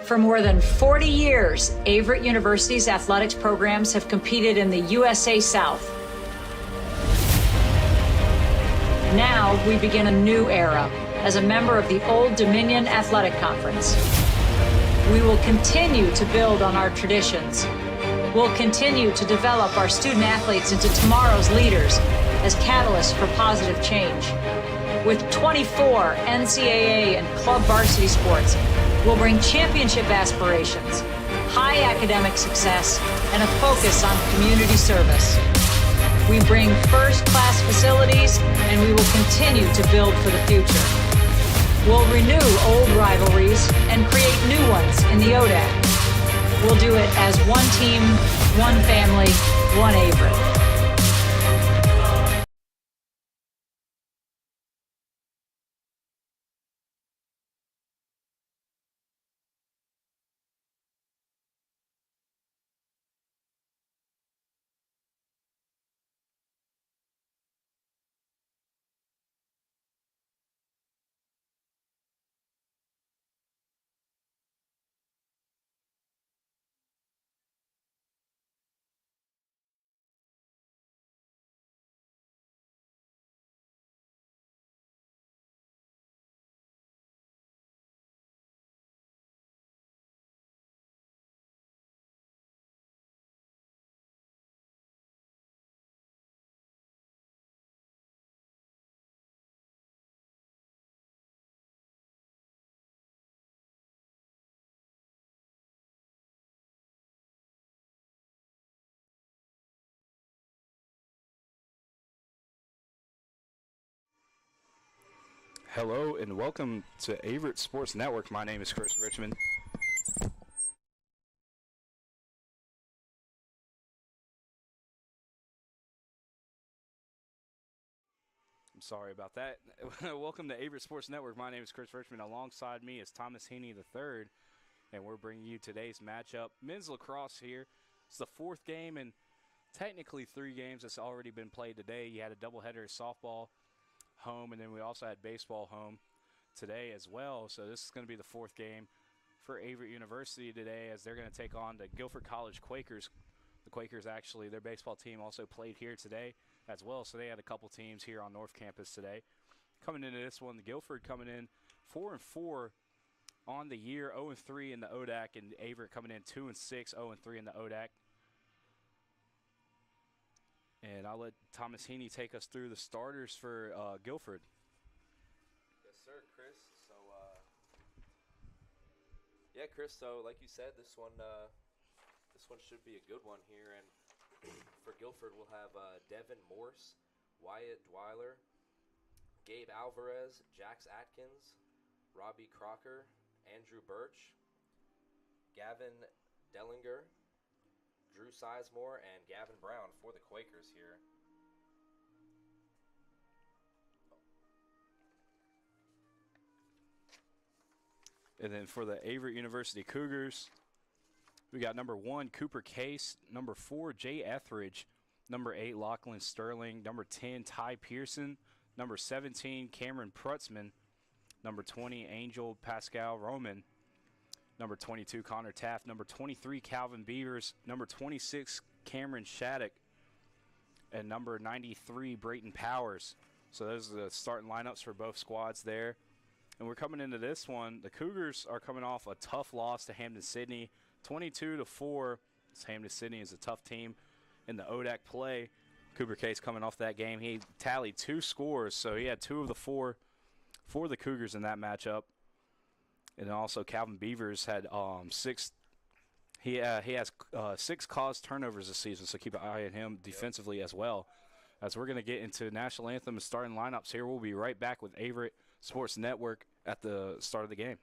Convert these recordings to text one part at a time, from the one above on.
For more than 40 years, Averett University's athletics programs have competed in the USA South. Now we begin a new era as a member of the Old Dominion Athletic Conference. We will continue to build on our traditions. We'll continue to develop our student athletes into tomorrow's leaders as catalysts for positive change. With 24 NCAA and club varsity sports, we'll bring championship aspirations, high academic success, and a focus on community service. We bring first-class facilities, and we will continue to build for the future. We'll renew old rivalries and create new ones in the ODAC. We'll do it as one team, one family, one Averett. Hello and welcome to Averett Sports Network. My name is Chris Richmond. I'm sorry about that. Welcome to Averett Sports Network. My name is Chris Richmond. Alongside me is Thomas Heaney III, and we're bringing you today's matchup. Men's lacrosse here. It's the fourth game and technically 3 games that's already been played today. You had a doubleheader of softball home, and then we also had baseball home today as well. So this is going to be the 4th game for Averett University today, as they're going to take on the Guilford College Quakers. The Quakers, actually, their baseball team also played here today as well, so they had a couple teams here on North Campus today. Coming into this one, the Guilford coming in 4-4 on the year, 0-3 in the ODAC, and Averett coming in 2-6, 0-3 in the ODAC. And I'll let Thomas Heaney take us through the starters for Guilford. Yes, sir, Chris. So, yeah, Chris. So, like you said, this one should be a good one here. And for Guilford, we'll have Devin Morse, Wyatt Dweiler, Gabe Alvarez, Jax Atkins, Robbie Crocker, Andrew Birch, Gavin Dellinger, Drew Sizemore, and Gavin Brown for the Quakers here. And then for the Averett University Cougars, we got number 1, Cooper Case, number 4, Jay Etheridge, number 8, Lachlan Sterling, number 10, Ty Pearson, number 17, Cameron Prutzman, number 20, Angel Pascal Roman, number 22, Connor Taft, number 23, Calvin Beavers, number 26, Cameron Shattuck, and number 93, Brayton Powers. So those are the starting lineups for both squads there. And we're coming into this one. The Cougars are coming off a tough loss to Hampden-Sydney, 22-4. Hampden-Sydney is a tough team in the ODAC play. Cooper Case coming off that game. He tallied 2 scores, so he had 2 of the 4 for the Cougars in that matchup. And also Calvin Beavers had 6. He has 6 caused turnovers this season, so keep an eye on him defensively as well. As we're going to get into national anthem and starting lineups here, we'll be right back with Averett Sports Network at the start of the game.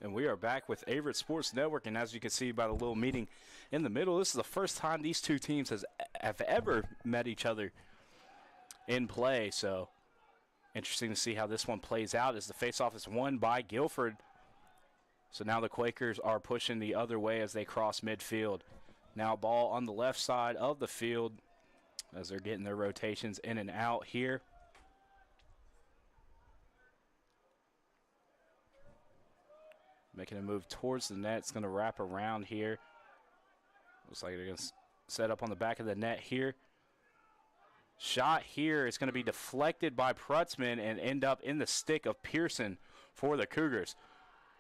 And we are back with Averett Sports Network, and as you can see by the little meeting in the middle, this is the first time these two teams have ever met each other in play. So interesting to see how this one plays out as the faceoff is won by Guilford. So now the Quakers are pushing the other way as they cross midfield. Now ball on the left side of the field as they're getting their rotations in and out here. Making a move towards the net. It's going to wrap around here. Looks like they're going to set up on the back of the net here. Shot here is going to be deflected by Prutzman and end up in the stick of Pearson for the Cougars.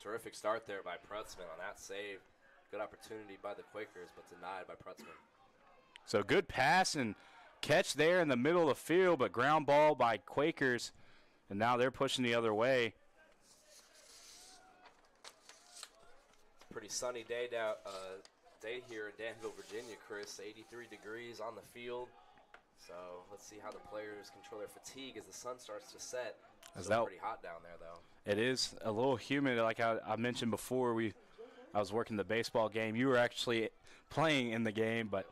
Terrific start there by Prutzman on that save. Good opportunity by the Quakers, but denied by Prutzman. So good pass and catch there in the middle of the field, but ground ball by Quakers. And now they're pushing the other way. Pretty sunny day here in Danville, Virginia, Chris. 83 degrees on the field. So let's see how the players control their fatigue as the sun starts to set. It's pretty hot down there, though. It is a little humid. Like I mentioned before, I was working the baseball game. You were actually playing in the game, but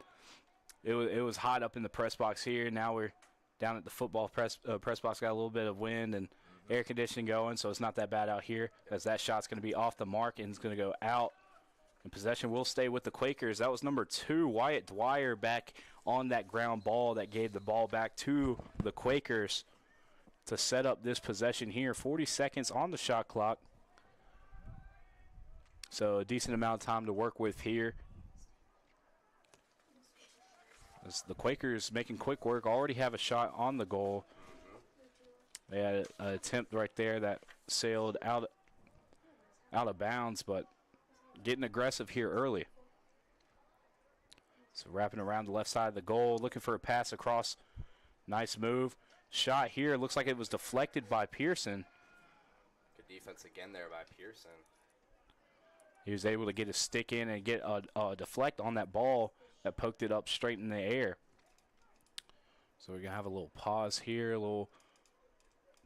it was hot up in the press box here. Now we're down at the football press box. Got a little bit of wind and air conditioning going, so it's not that bad out here, as that shot's going to be off the mark and it's going to go out. And possession will stay with the Quakers. That was number 2, Wyatt Dwyer, back on that ground ball that gave the ball back to the Quakers to set up this possession here. 40 seconds on the shot clock. So a decent amount of time to work with here. As the Quakers making quick work, already have a shot on the goal. They had an attempt right there that sailed out of bounds, but getting aggressive here early. So wrapping around the left side of the goal, looking for a pass across. Nice move. Shot here. Looks like it was deflected by Pearson. Good defense again there by Pearson. He was able to get his stick in and get a deflect on that ball that poked it up straight in the air. So we're going to have a little pause here, a little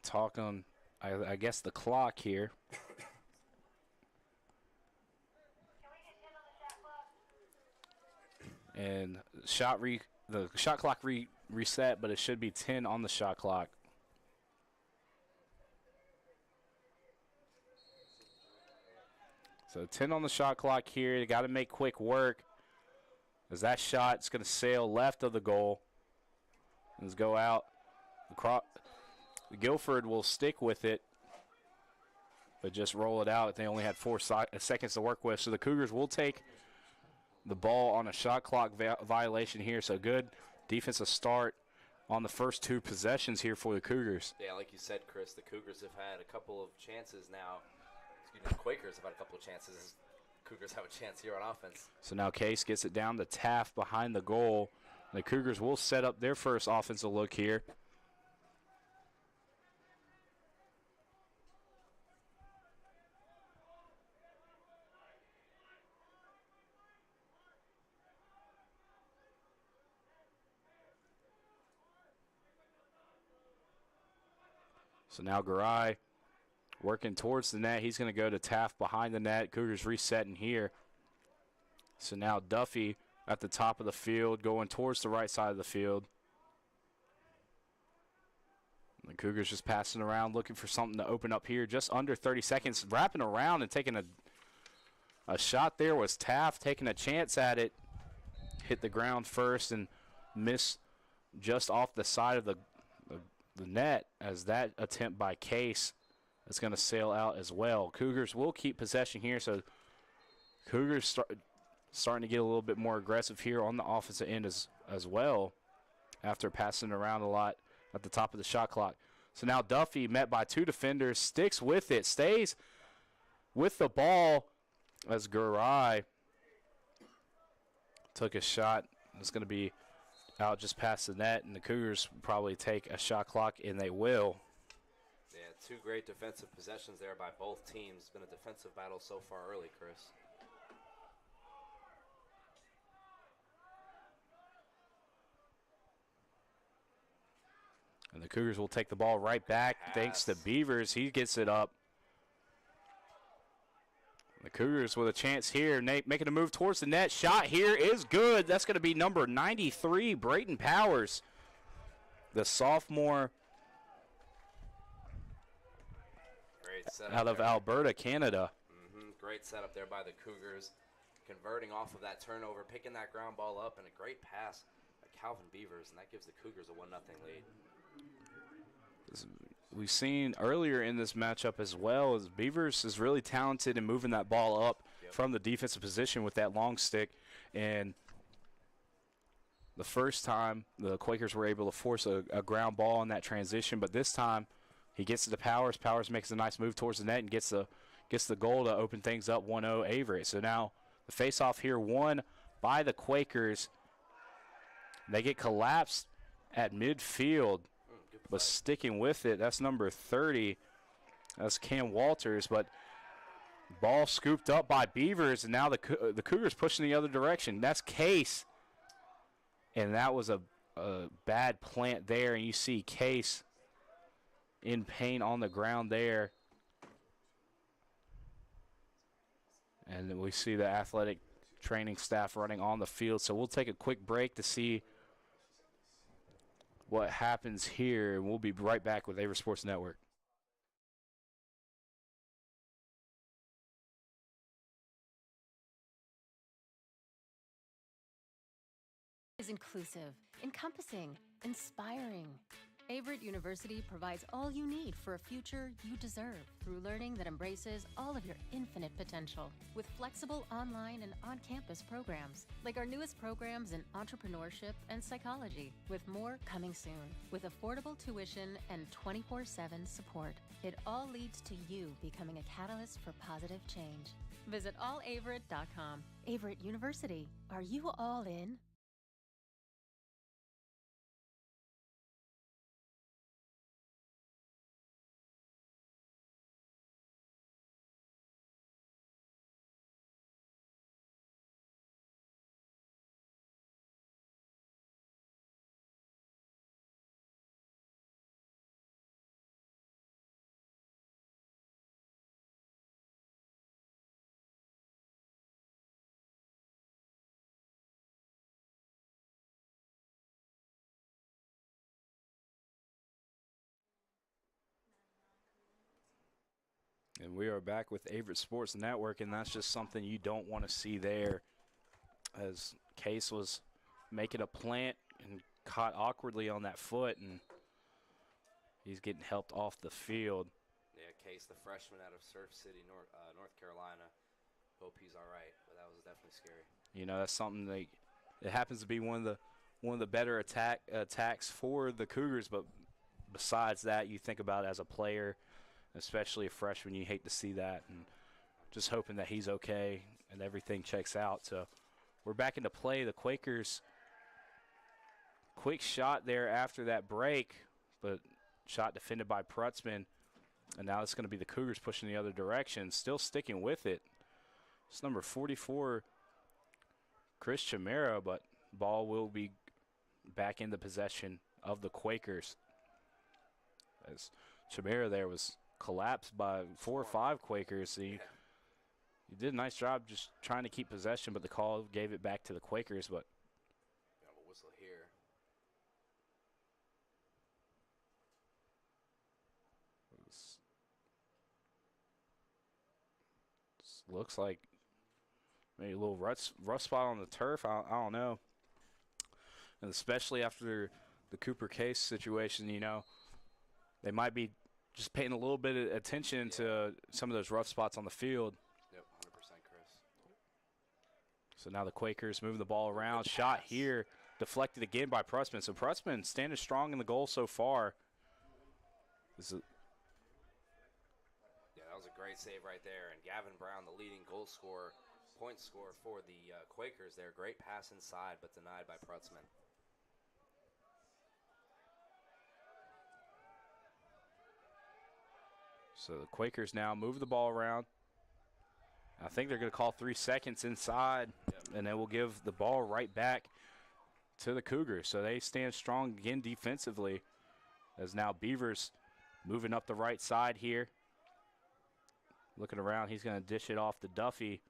talk on, I guess, the clock here. And the shot clock reset, but it should be 10 on the shot clock. So 10 on the shot clock here. You got to make quick work, as that shot's going to sail left of the goal. Let's go out. Guilford will stick with it, but just roll it out. They only had 4 seconds to work with. So the Cougars will take the ball on a shot clock violation here. So good defensive start on the first 2 possessions here for the Cougars. Yeah, like you said, Chris, the Cougars have had a couple of chances now. The Quakers have had a couple of chances. Cougars have a chance here on offense. So now Case gets it down to Taft behind the goal. The Cougars will set up their first offensive look here. So now Garay working towards the net. He's going to go to Taft behind the net. Cougars resetting here. So now Duffy at the top of the field, going towards the right side of the field. And the Cougars just passing around, looking for something to open up here. Just under 30 seconds. Wrapping around and taking a shot there was Taft, taking a chance at it. Hit the ground first and miss just off the side of the net, as that attempt by Case is going to sail out as well. Cougars will keep possession here, so Cougars starting to get a little bit more aggressive here on the offensive end as well, after passing around a lot at the top of the shot clock. So now Duffy, met by 2 defenders, sticks with it, stays with the ball as Garay took a shot. It's going to be out just past the net, and the Cougars probably take a shot clock, and they will. Yeah, 2 great defensive possessions there by both teams. It's been a defensive battle so far early, Chris. And the Cougars will take the ball right back thanks to Beavers. He gets it up. Cougars with a chance here. Nate making a move towards the net. Shot here is good. That's going to be number 93, Brayton Powers, the sophomore out of Alberta, Canada. Great setup there by the Cougars, converting off of that turnover, picking that ground ball up, and a great pass by Calvin Beavers, and that gives the Cougars a 1-0 lead. We've seen earlier in this matchup as well as Beavers is really talented in moving that ball up from the defensive position with that long stick. And the first time the Quakers were able to force a ground ball in that transition, but this time he gets it to Powers. Powers makes a nice move towards the net and gets the goal to open things up 1-0 Averett. So now the face-off here won by the Quakers. They get collapsed at midfield, but sticking with it. That's number 30. That's Cam Walters, but ball scooped up by Beavers, and now the Cougars pushing the other direction. That's Case, and that was a bad plant there, and you see Case in pain on the ground there. And then we see the athletic training staff running on the field. So we'll take a quick break to see what happens here, and we'll be right back with Averett Sports Network. Is inclusive, encompassing, inspiring. Averett University provides all you need for a future you deserve through learning that embraces all of your infinite potential with flexible online and on-campus programs like our newest programs in entrepreneurship and psychology, with more coming soon, with affordable tuition and 24/7 support. It all leads to you becoming a catalyst for positive change. Visit allaverett.com. Averett University. Are you all in? And we are back with Averett Sports Network, and that's just something you don't want to see there, as Case was making a plant and caught awkwardly on that foot, and he's getting helped off the field. Yeah, Case, the freshman out of Surf City, North Carolina. Hope he's all right, but that was definitely scary. You know, that's something that it happens to be one of the better attacks for the Cougars, but besides that, you think about it as a player, especially a freshman, you hate to see that, and just hoping that he's okay and everything checks out. So we're back into play. The Quakers, quick shot there after that break, but shot defended by Prutzman, and now it's going to be the Cougars pushing the other direction, still sticking with it. It's number 44, Chris Chimera, but ball will be back in the possession of the Quakers, as Chimera there was collapsed by 4 or 5 Quakers. He did a nice job just trying to keep possession, but the call gave it back to the Quakers. But a whistle here. Looks like maybe a little rough spot on the turf. I don't know. And especially after the Cooper Case situation, you know, they might be just paying a little bit of attention to some of those rough spots on the field. Yep, 100%, Chris. So now the Quakers moving the ball around. Shot here, deflected again by Prutzman. So Prutzman standing strong in the goal so far. Yeah, that was a great save right there. And Gavin Brown, the leading goal scorer, point scorer for the Quakers there. Great pass inside, but denied by Prutzman. So the Quakers now move the ball around. I think they're going to call 3 seconds inside, and then we'll give the ball right back to the Cougars. So they stand strong again defensively, as now Beavers moving up the right side here. Looking around, he's going to dish it off to Duffy.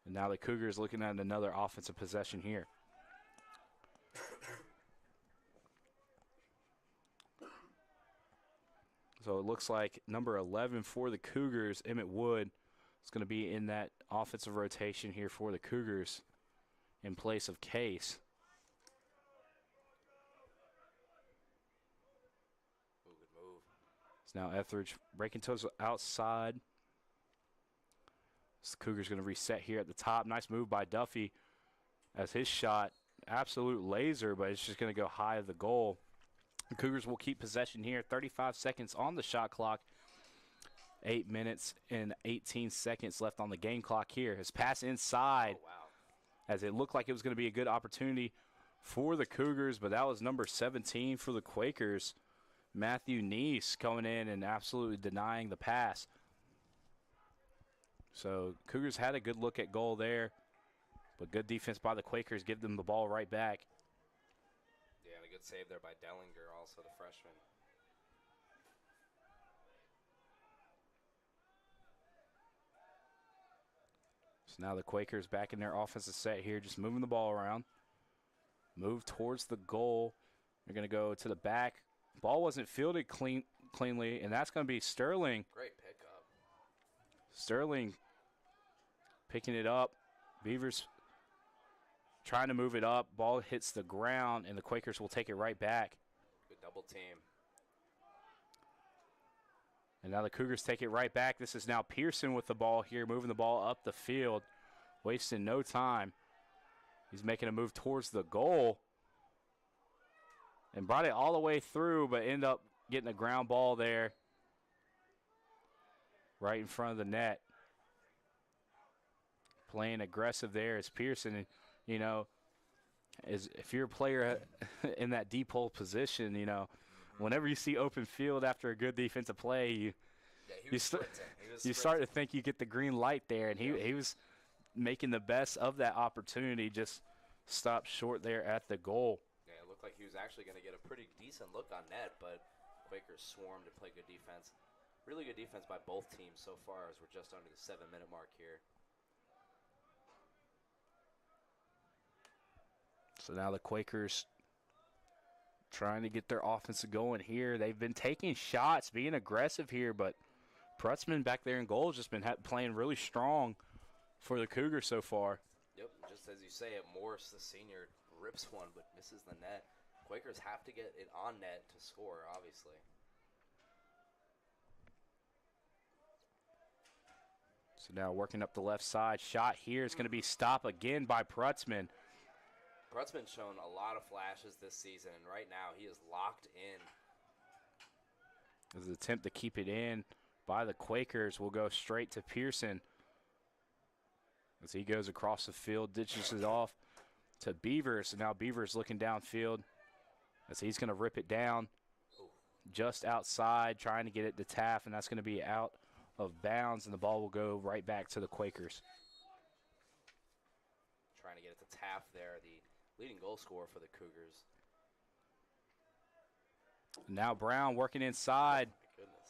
And now the Cougars looking at another offensive possession here. So it looks like number 11 for the Cougars, Emmett Wood, is going to be in that offensive rotation here for the Cougars in place of Case. Ooh, good move. So now Etheridge breaking toes outside. So the Cougars going to reset here at the top. Nice move by Duffy as his shot, absolute laser, but it's just going to go high of the goal. The Cougars will keep possession here. 35 seconds on the shot clock. 8 minutes and 18 seconds left on the game clock here. His pass inside. Oh, wow. As it looked like it was going to be a good opportunity for the Cougars, but that was number 17 for the Quakers, Matthew Neese, coming in and absolutely denying the pass. So Cougars had a good look at goal there, but good defense by the Quakers, give them the ball right back. Yeah, and a good save there by Dellinger, also the freshman. So now the Quakers back in their offensive set here, just moving the ball around. Move towards the goal. They're going to go to the back. Ball wasn't fielded cleanly, and that's going to be Sterling. Great pickup. Sterling picking it up. Beavers trying to move it up. Ball hits the ground, and the Quakers will take it right back. Good double team. And now the Cougars take it right back. This is now Pearson with the ball here, moving the ball up the field, wasting no time. He's making a move towards the goal and brought it all the way through, but ended up getting a ground ball there right in front of the net. Playing aggressive there is Pearson. And, you know, if you're a player in that deep hole position, you know, whenever you see open field after a good defensive play, you start to think you get the green light there, and he was making the best of that opportunity, just stopped short there at the goal. Yeah, it looked like he was actually going to get a pretty decent look on net, but Quakers swarmed and played good defense. Really good defense by both teams so far, as we're just under the 7-minute mark here. So now the Quakers trying to get their offense going here. They've been taking shots, being aggressive here, but Prutzman back there in goal has just been playing really strong for the Cougars so far. Yep, just as you say it, Morris, the senior, rips one but misses the net. Quakers have to get it on net to score, obviously. So now working up the left side. Shot here is going to be stopped again by Prutzman. Prutzman's shown a lot of flashes this season, and right now he is locked in. As an attempt to keep it in by the Quakers will go straight to Pearson. As he goes across the field, ditches it off to Beavers. And now Beavers looking downfield as he's going to rip it down just outside, trying to get it to Taft, and that's going to be out of bounds, and the ball will go right back to the Quakers. Trying to get it to Taft there, the leading goal scorer for the Cougars. Now Brown working inside. Oh, my goodness.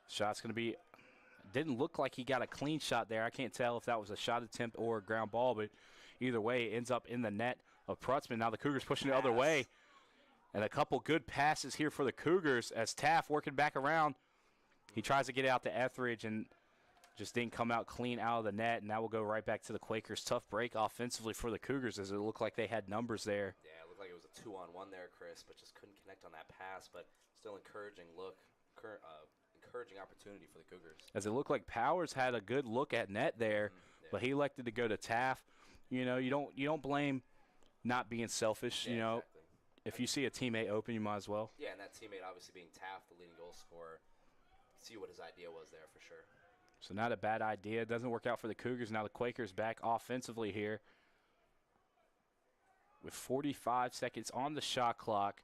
Shot's going to be, didn't look like he got a clean shot there. I can't tell if that was a shot attempt or a ground ball, but either way, it ends up in the net of Prutzman. Now the Cougars pushing the other way. And a couple good passes here for the Cougars as Taft working back around. He tries to get it out to Etheridge and just didn't come out clean out of the net, and that will go right back to the Quakers. Tough break offensively for the Cougars as it looked like they had numbers there. Yeah, it looked like it was a 2-on-1 there, Chris, but just couldn't connect on that pass, but still encouraging encouraging opportunity for the Cougars. As it looked like Powers had a good look at net there, Yeah. but he elected to go to Taft. You know, you don't blame not being selfish, Yeah, you know. exactly. If you see a teammate open, you might as well. Yeah, and that teammate obviously being Taft, the leading goal scorer, see what his idea was there for sure. So not a bad idea. It doesn't work out for the Cougars. Now the Quakers back offensively here with 45 seconds on the shot clock.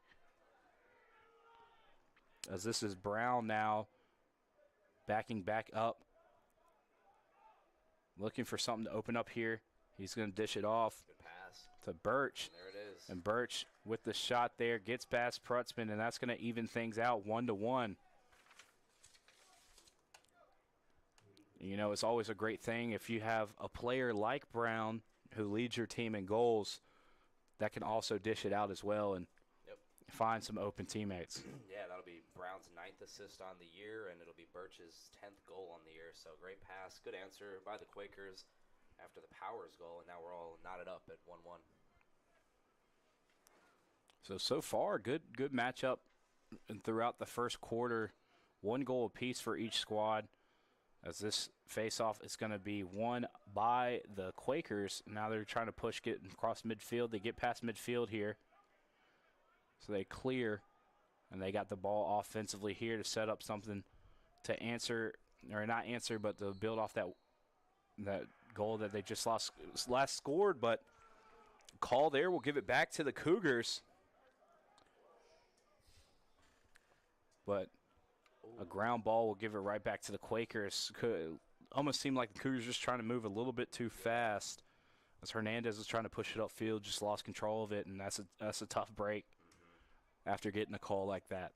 As this is Brown now backing back up. Looking for something to open up here. He's going to dish it off Good pass. to Birch. And there it is. And Birch with the shot there gets past Prutzman, and that's going to even things out 1-1. You know, it's always a great thing if you have a player like Brown who leads your team in goals that can also dish it out as well and find some open teammates. Yeah, that'll be Brown's 9th assist on the year, and it'll be Birch's 10th goal on the year. So great pass, good answer by the Quakers after the Powers goal, and now we're all knotted up at 1-1. So far, good matchup throughout the first quarter. 1 goal apiece for each squad. As this face-off is going to be won by the Quakers. Now they're trying to get across midfield. They get past midfield here. So they clear, and they got the ball offensively here to set up something to answer, or not answer, but to build off that goal that they just last scored. But call there will give it back to the Cougars. But a ground ball will give it right back to the Quakers. Could almost seem like the Cougars just trying to move a little bit too fast. As Hernandez was trying to push it upfield, just lost control of it, and that's a tough break after getting a call like that.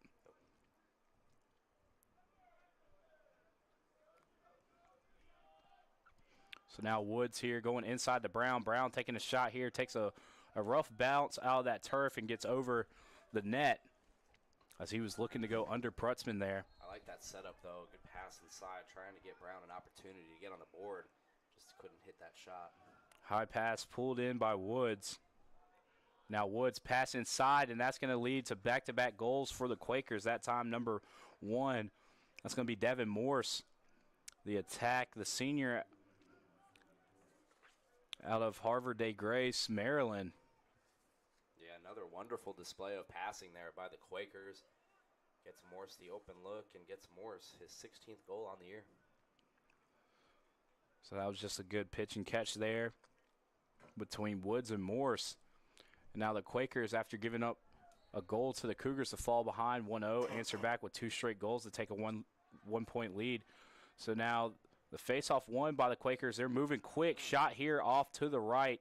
So now Woods here going inside to Brown. Brown taking a shot here, takes a rough bounce out of that turf and gets over the net as he was looking to go under Prutzman there. I like that setup, though. Good pass inside, trying to get Brown an opportunity to get on the board. Just couldn't hit that shot. High pass pulled in by Woods. Now Woods pass inside, and that's going to lead to back-to-back goals for the Quakers. That time, number 1, that's going to be Devin Morse. The attack, the senior out of Harvard Day Grace, Maryland. Yeah, another wonderful display of passing there by the Quakers. Gets Morse the open look and gets Morse his 16th goal on the year. So that was just a good pitch and catch there between Woods and Morse. And now the Quakers, after giving up a goal to the Cougars to fall behind 1-0, answer back with 2 straight goals to take a one-point lead. So now the face-off won by the Quakers. They're moving quick. Shot here off to the right.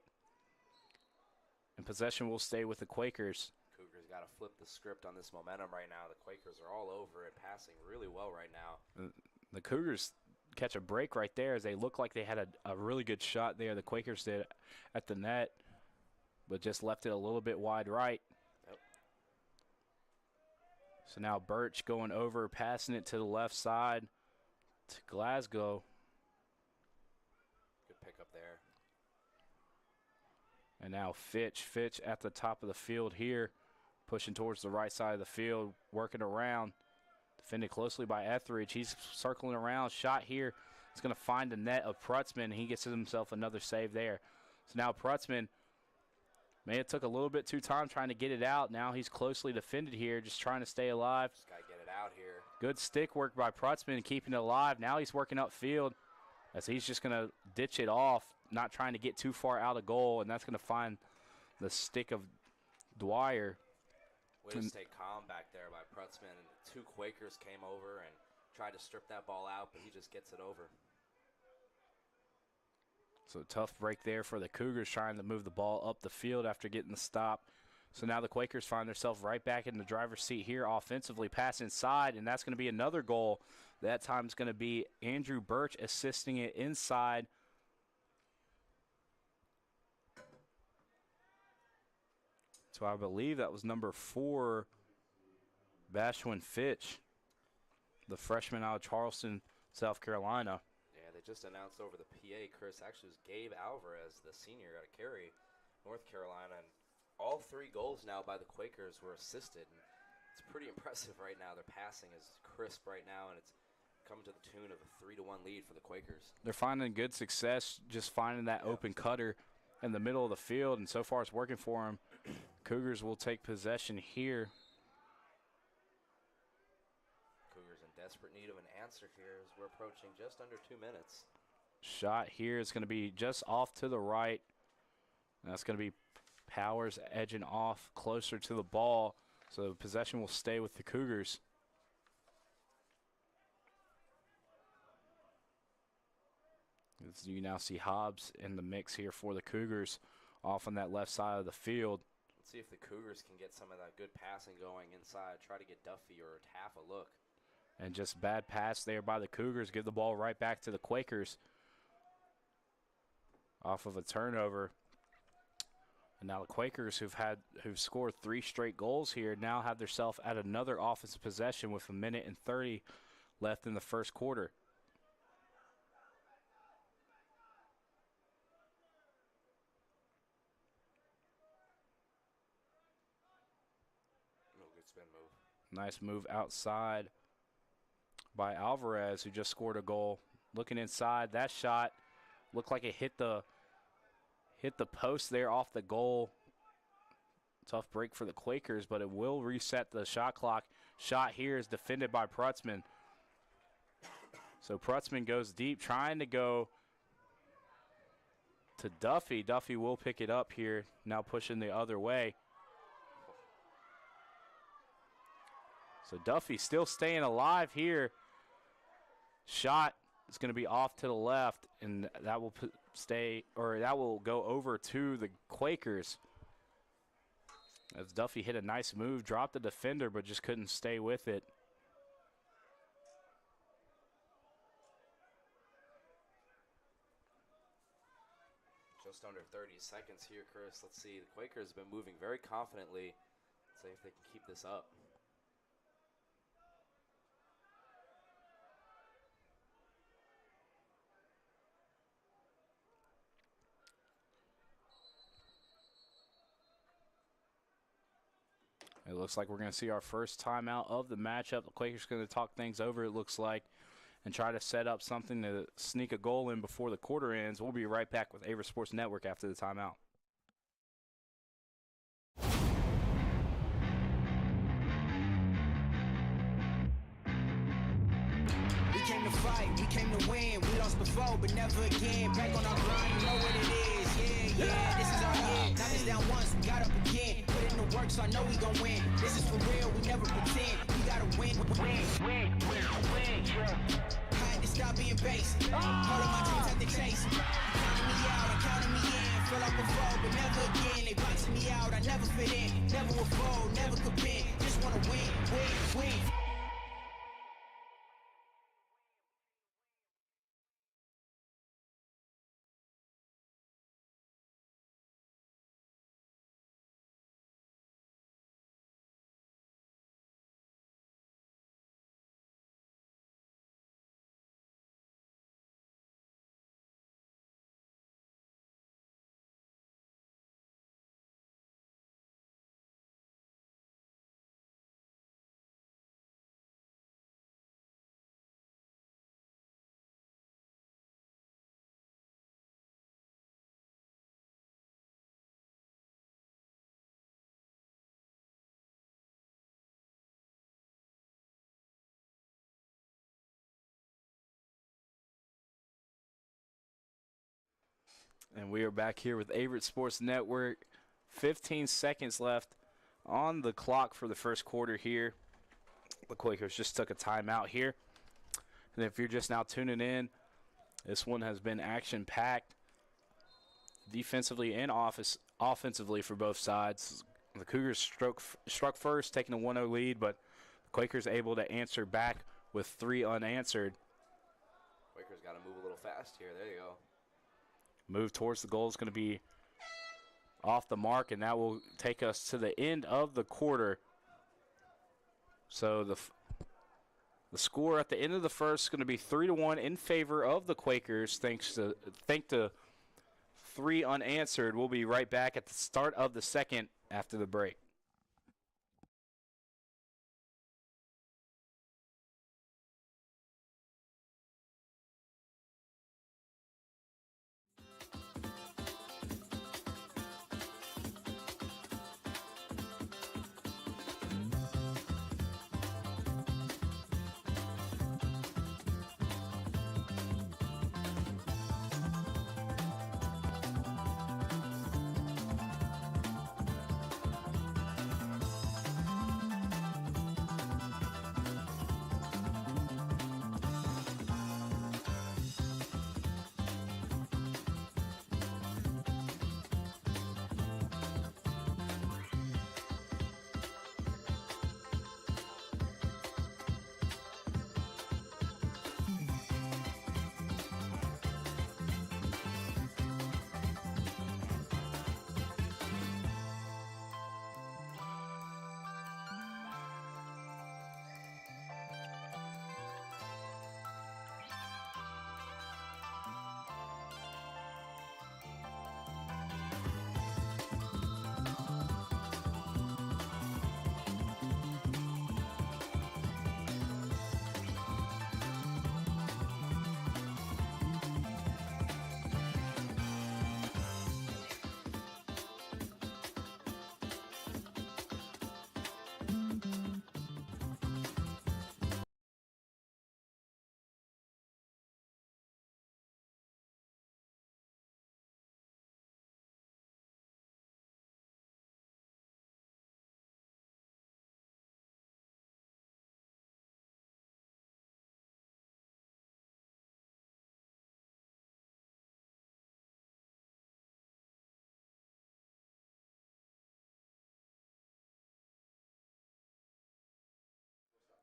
And possession will stay with the Quakers. Cougars got to flip the script on this momentum right now. The Quakers are all over it, passing really well right now. The Cougars catch a break right there as they look like they had a really good shot there. The Quakers did at the net, but just left it a little bit wide right. Yep. So now Birch going over, passing it to the left side to Glasgow. Good pickup there. And now Fitch at the top of the field here, pushing towards the right side of the field, working around. Defended closely by Etheridge. He's circling around. Shot here. He's going to find the net of Prutzman. He gets himself another save there. So now Prutzman, man, it took a little bit too time trying to get it out. Now he's closely defended here, just trying to stay alive. Just got to get it out here. Good stick work by Prutzman, keeping it alive. Now he's working upfield as he's just going to ditch it off, not trying to get too far out of goal, and that's going to find the stick of Dwyer. Way to stay calm back there by Prutzman. And 2 Quakers came over and tried to strip that ball out, but he just gets it over. So tough break there for the Cougars, trying to move the ball up the field after getting the stop. So now the Quakers find themselves right back in the driver's seat here offensively, pass inside, and that's going to be another goal. That time it's going to be Andrew Birch assisting it inside. So I believe that was number 4, Bashwin Fitch, the freshman out of Charleston, South Carolina. Yeah, they just announced over the PA, Chris, actually it was Gabe Alvarez, the senior out of Cary, North Carolina. And all 3 goals now by the Quakers were assisted. And it's pretty impressive right now. Their passing is crisp right now, and it's coming to the tune of a 3-1 lead for the Quakers. They're finding good success, just finding that open cutter in the middle of the field, and so far it's working for them. Cougars will take possession here. Cougars in desperate need of an answer here as we're approaching just under 2 minutes. Shot here is going to be just off to the right. And that's going to be Powers edging off closer to the ball. So possession will stay with the Cougars. As you now see Hobbs in the mix here for the Cougars off on that left side of the field. Let's see if the Cougars can get some of that good passing going inside. Try to get Duffy or Taff a look. And just bad pass there by the Cougars. Give the ball right back to the Quakers off of a turnover. And now the Quakers, who've scored 3 straight goals here, now have themselves at another offensive possession with 1:30 left in the first quarter. Oh, good spin move. Nice move outside by Alvarez, who just scored a goal. Looking inside, that shot looked like it hit the post there off the goal. Tough break for the Quakers, but it will reset the shot clock. Shot here is defended by Prutzman. So Prutzman goes deep, trying to go to Duffy. Duffy will pick it up here, now pushing the other way. So Duffy still staying alive here. Shot is going to be off to the left, and that will that will go over to the Quakers. As Duffy hit a nice move, dropped the defender, but just couldn't stay with it. Just under 30 seconds here, Chris. Let's see. The Quakers have been moving very confidently. Let's see if they can keep this up. It looks like we're going to see our first timeout of the matchup. The Quakers are going to talk things over, it looks like, and try to set up something to sneak a goal in before the quarter ends. We'll be right back with Averett Sports Network after the timeout. We came to fight, we came to win. We lost before, but never again. Back on our grind, you know what it is. Yeah, this is our year. Knocked us down once, we got up again. Put in the work, so I know we gon' win. This is for real, we never pretend. We gotta win, win, yeah. I had to stop being base. All of my dreams had to chase. Counting me out, and counting me in. Fell off before, but never again. They boxing me out, I never fit in. Never will fold, never compete. Just wanna win, win. And we are back here with Averett Sports Network. 15 seconds left on the clock for the first quarter here. The Quakers just took a timeout here. And if you're just now tuning in, this one has been action-packed defensively and offensively for both sides. The Cougars struck first, taking a 1-0 lead, but the Quakers able to answer back with 3 unanswered. Quakers got to move a little fast here. There you go. Move towards the goal is going to be off the mark, and that will take us to the end of the quarter. So the score at the end of the first is going to be 3-1 in favor of the Quakers, thanks to 3 unanswered. We'll be right back at the start of the second after the break.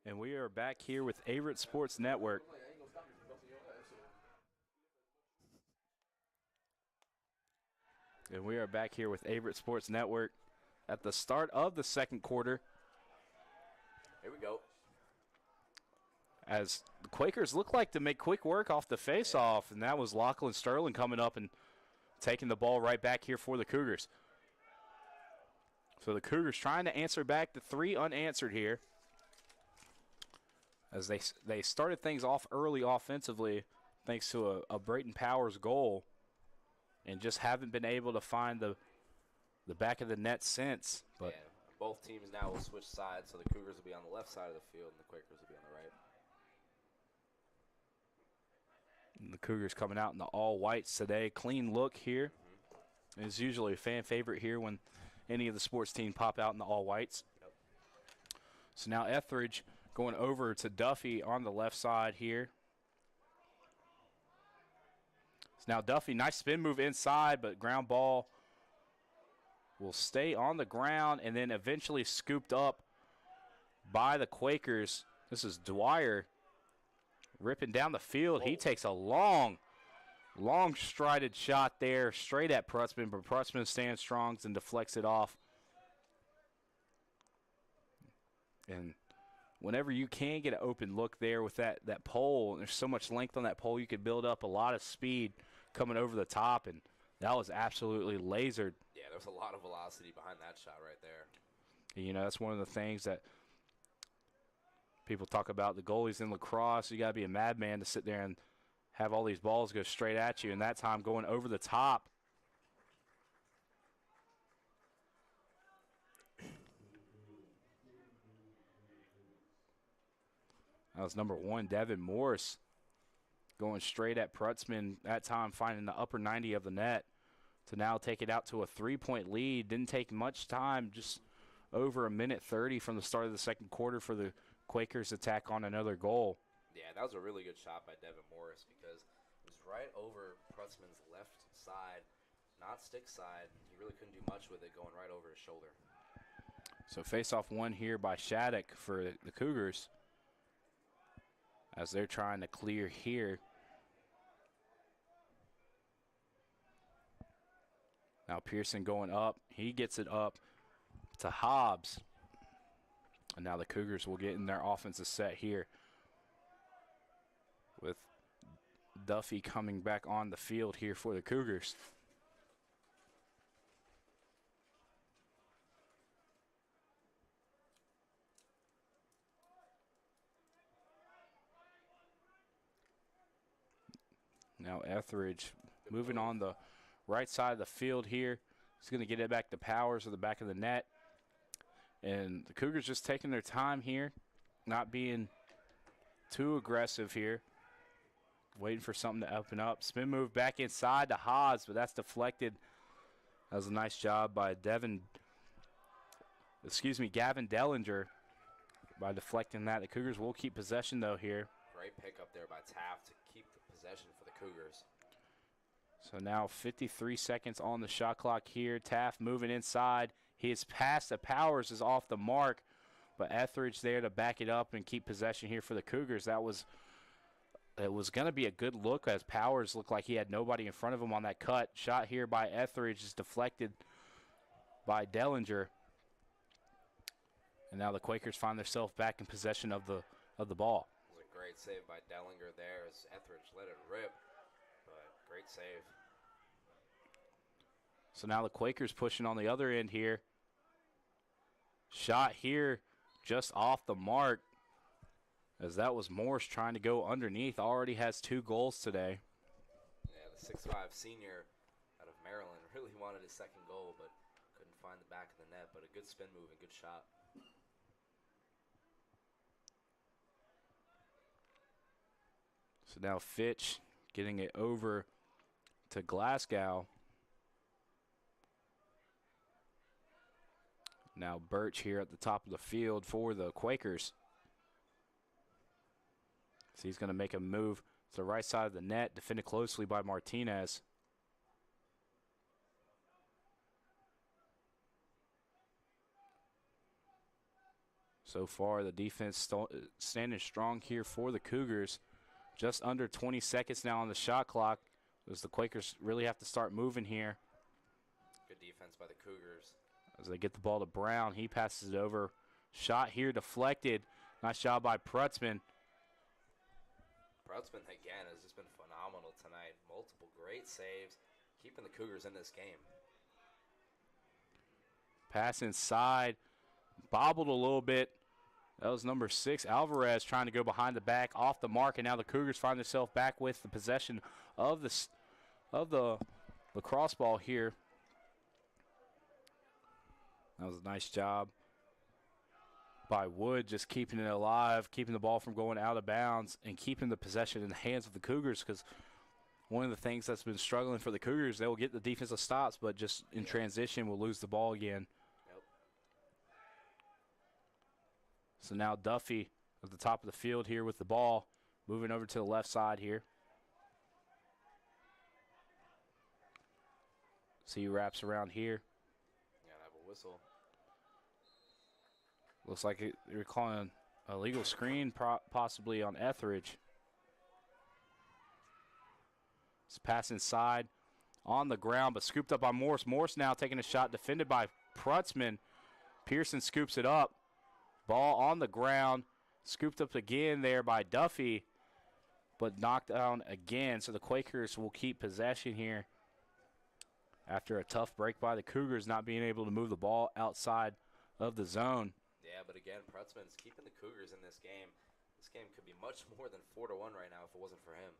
And we are back here with Averett Sports Network. And we are back here with Averett Sports Network at the start of the second quarter. Here we go. As the Quakers look like to make quick work off the face-off, and that was Lachlan Sterling coming up and taking the ball right back here for the Cougars. So the Cougars trying to answer back the three unanswered here. As they started things off early offensively thanks to a Brayton Powers goal and just haven't been able to find the back of the net since. But yeah, both teams now will switch sides, so the Cougars will be on the left side of the field and the Quakers will be on the right. And the Cougars coming out in the all-whites today. Clean look here. It's usually a fan favorite here when any of the sports teams pop out in the all-whites. Yep. So now Etheridge going over to Duffy on the left side here. So now Duffy, nice spin move inside, but ground ball will stay on the ground and then eventually scooped up by the Quakers. This is Dwyer ripping down the field. He takes a long strided shot there straight at Prutzman, but Prutzman stands strong and deflects it off. And whenever you can get an open look there with that pole, and there's so much length on that pole, you could build up a lot of speed coming over the top, and that was absolutely lasered. Yeah, there's a lot of velocity behind that shot right there. And, you know, that's one of the things that people talk about, the goalies in lacrosse. You got to be a madman to sit there and have all these balls go straight at you, and that time going over the top. That was number 1, Devin Morris, going straight at Prutzman, that time finding the upper 90 of the net to now take it out to a 3-point lead. Didn't take much time, just over a minute 30 from the start of the second quarter for the Quakers to tack on another goal. Yeah, that was a really good shot by Devin Morris because it was right over Prutzman's left side, not stick side. He really couldn't do much with it going right over his shoulder. So face-off one here by Shattuck for the Cougars as they're trying to clear here. Now Pearson going up. He gets it up to Hobbs. And now the Cougars will get in their offensive set here with Duffy coming back on the field here for the Cougars. Now Etheridge moving on the right side of the field here. He's going to get it back to Powers at the back of the net. And the Cougars just taking their time here, not being too aggressive here. Waiting for something to open up. Spin move back inside to Haas, but that's deflected. That was a nice job by Gavin Dellinger by deflecting that. The Cougars will keep possession, though, here. Great pickup there by Taft to keep the possession for the Cougars. So now 53 seconds on the shot clock here. Taft moving inside. His pass to Powers is off the mark, but Etheridge there to back it up and keep possession here for the Cougars. It was going to be a good look as Powers looked like he had nobody in front of him on that cut. Shot here by Etheridge is deflected by Dellinger. And now the Quakers find themselves back in possession of the ball. It was a great save by Dellinger there as Etheridge let it rip, but great save. So now the Quakers pushing on the other end here. Shot here just off the mark, as that was Morse trying to go underneath. Already has 2 goals today. Yeah, the 6'5" senior out of Maryland really wanted his second goal, but couldn't find the back of the net. But a good spin move and good shot. So now Fitch getting it over to Glasgow. Now Birch here at the top of the field for the Quakers. So he's going to make a move to the right side of the net, defended closely by Martinez. So far, the defense standing strong here for the Cougars. Just under 20 seconds now on the shot clock, as the Quakers really have to start moving here. Good defense by the Cougars. As they get the ball to Brown, he passes it over. Shot here deflected. Nice job by Prutzman. Prutzman, again, has just been phenomenal tonight. Multiple great saves, keeping the Cougars in this game. Pass inside, bobbled a little bit. That was number 6, Alvarez, trying to go behind the back, off the mark, and now the Cougars find themselves back with the possession of the lacrosse ball here. That was a nice job by Wood, just keeping it alive, keeping the ball from going out of bounds, and keeping the possession in the hands of the Cougars, because one of the things that's been struggling for the Cougars, they will get the defensive stops, but just in transition will lose the ball again. Yep. So now Duffy at the top of the field here with the ball, moving over to the left side here. See he wraps around here. Gotta have a whistle. Looks like they're calling a legal screen possibly on Etheridge. It's pass inside on the ground, but scooped up by Morse. Morse now taking a shot, defended by Prutzman. Pearson scoops it up. Ball on the ground, scooped up again there by Duffy, but knocked down again. So the Quakers will keep possession here after a tough break by the Cougars, not being able to move the ball outside of the zone. Yeah, but again, Prutzman's keeping the Cougars in this game. This game could be much more than 4-1 right now if it wasn't for him.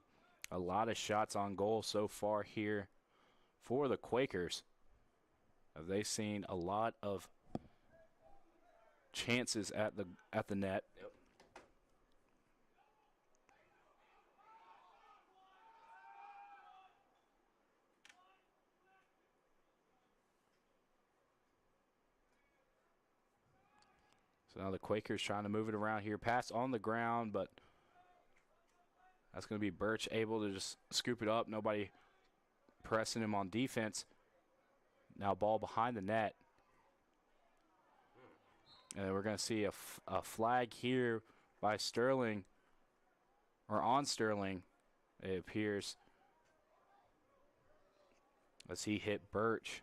A lot of shots on goal so far here for the Quakers. They've seen a lot of chances at the net. Yep. So now the Quakers trying to move it around here. Pass on the ground, but that's going to be Birch able to just scoop it up. Nobody pressing him on defense. Now ball behind the net. And we're going to see a flag here by Sterling, or on Sterling, it appears, as he hit Birch.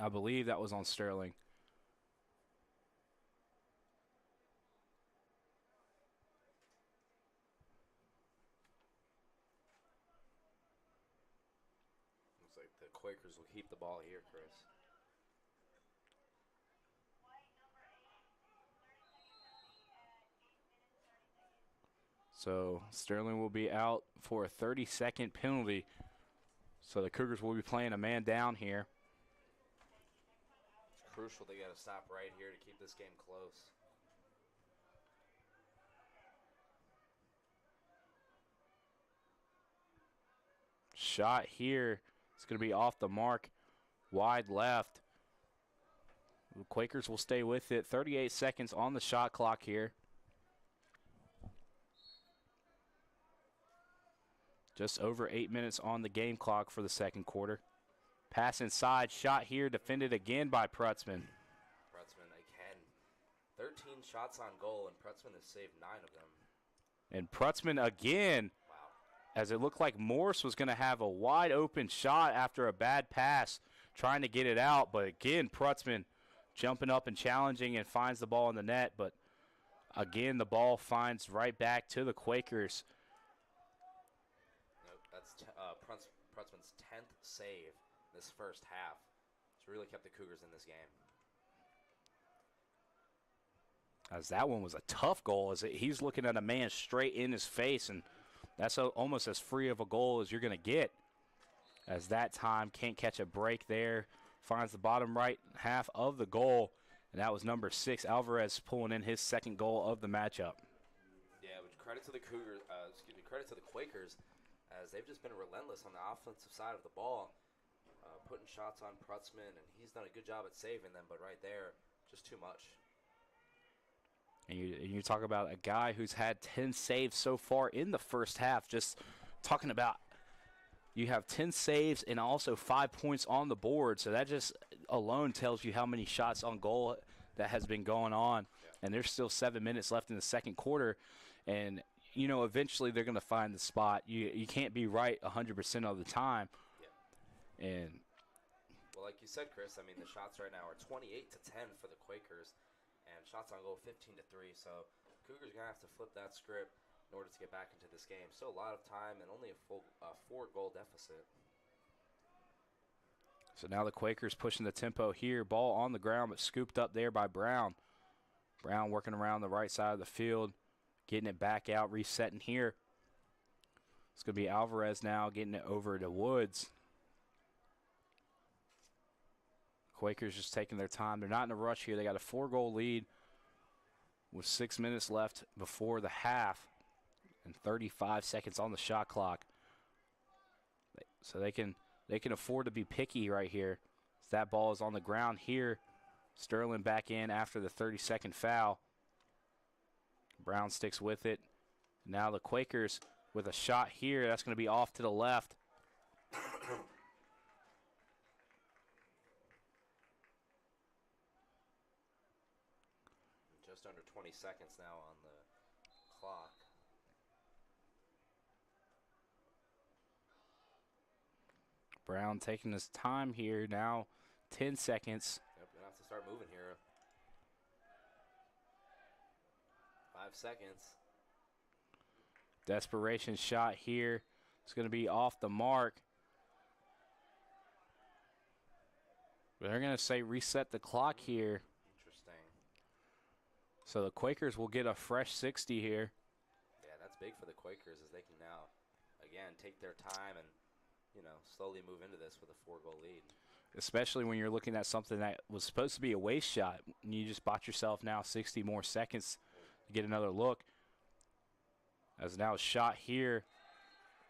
I believe that was on Sterling. Looks like the Quakers will keep the ball here, Chris. So Sterling will be out for a 30-second penalty. So the Cougars will be playing a man down here. It's crucial they got to stop right here to keep this game close. Shot here. It's going to be off the mark. Wide left. The Quakers will stay with it. 38 seconds on the shot clock here. Just over 8 minutes on the game clock for the second quarter. Pass inside, shot here, defended again by Prutzman. Prutzman again. 13 shots on goal, and Prutzman has saved 9 of them. And Prutzman again, Wow. as it looked like Morse was going to have a wide open shot after a bad pass, trying to get it out. But again, Prutzman jumping up and challenging and finds the ball in the net. But again, the ball finds right back to the Quakers. That's Prutzman's 10th save this first half. It's really kept the Cougars in this game. As that one was a tough goal, as he's looking at a man straight in his face, and that's almost as free of a goal as you're going to get. As that time can't catch a break there, finds the bottom right half of the goal, and that was number 6, Alvarez, pulling in his second goal of the matchup. Yeah, which credit to the Cougars, credit to the Quakers, as they've just been relentless on the offensive side of the ball, putting shots on Prutzman, and he's done a good job at saving them, but right there, just too much. And you talk about a guy who's had 10 saves so far in the first half, just talking about you have 10 saves and also 5 points on the board, so that just alone tells you how many shots on goal that has been going on. And there's still 7 minutes left in the second quarter. And, you know, eventually they're going to find the spot. You can't be right 100% of the time. Yeah. And well, like you said, Chris, I mean, the shots right now are 28-10 for the Quakers, and shots on goal 15-3. So Cougars are going to have to flip that script in order to get back into this game. Still a lot of time and only a full 4-goal deficit. So now the Quakers pushing the tempo here. Ball on the ground, but scooped up there by Brown. Brown working around the right side of the field, getting it back out, resetting here. It's going to be Alvarez now getting it over to Woods. Quakers just taking their time. They're not in a rush here. They got a 4-goal lead with 6 minutes left before the half and 35 seconds on the shot clock. So they can afford to be picky right here. That ball is on the ground here. Sterling back in after the 30-second foul. Brown sticks with it. Now the Quakers with a shot here. That's going to be off to the left. Just under 20 seconds now on the clock. Brown taking his time here now. 10 seconds. Yep, gonna have to start moving here. 5 seconds. Desperation shot here. It's going to be off the mark. But they're going to say reset the clock here. Interesting. So the Quakers will get a fresh 60 here. Yeah, that's big for the Quakers as they can now, again, take their time and, you know, slowly move into this with a 4-goal lead. Especially when you're looking at something that was supposed to be a waste shot. And you just bought yourself now 60 more seconds to get another look. As now a shot here.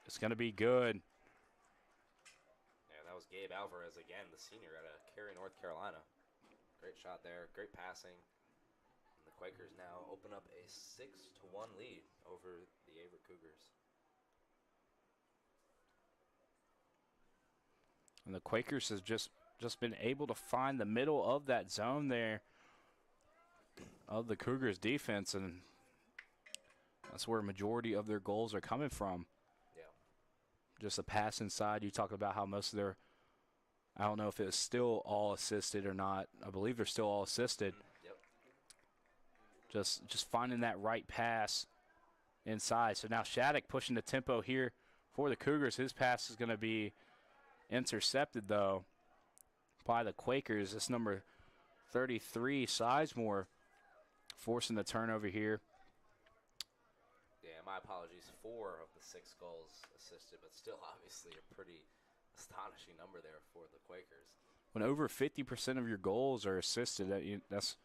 It's going to be good. Yeah, that was Gabe Alvarez again, the senior out of Cary, North Carolina. Great shot there, great passing. And the Quakers now open up a 6-1 lead over the Averett Cougars. And the Quakers has just been able to find the middle of that zone there of the Cougars defense, and that's where a majority of their goals are coming from. Yeah. Just a pass inside. You talk about how most of their, I don't know if it's still all assisted or not. I believe they're still all assisted. Yep. Just finding that right pass inside. So now Shattuck pushing the tempo here for the Cougars. His pass is going to be intercepted, though, by the Quakers. It's number 33, Sizemore, forcing the turnover here. Yeah, my apologies. 4 of the 6 goals assisted, but still obviously a pretty astonishing number there for the Quakers. When over 50% of your goals are assisted, that's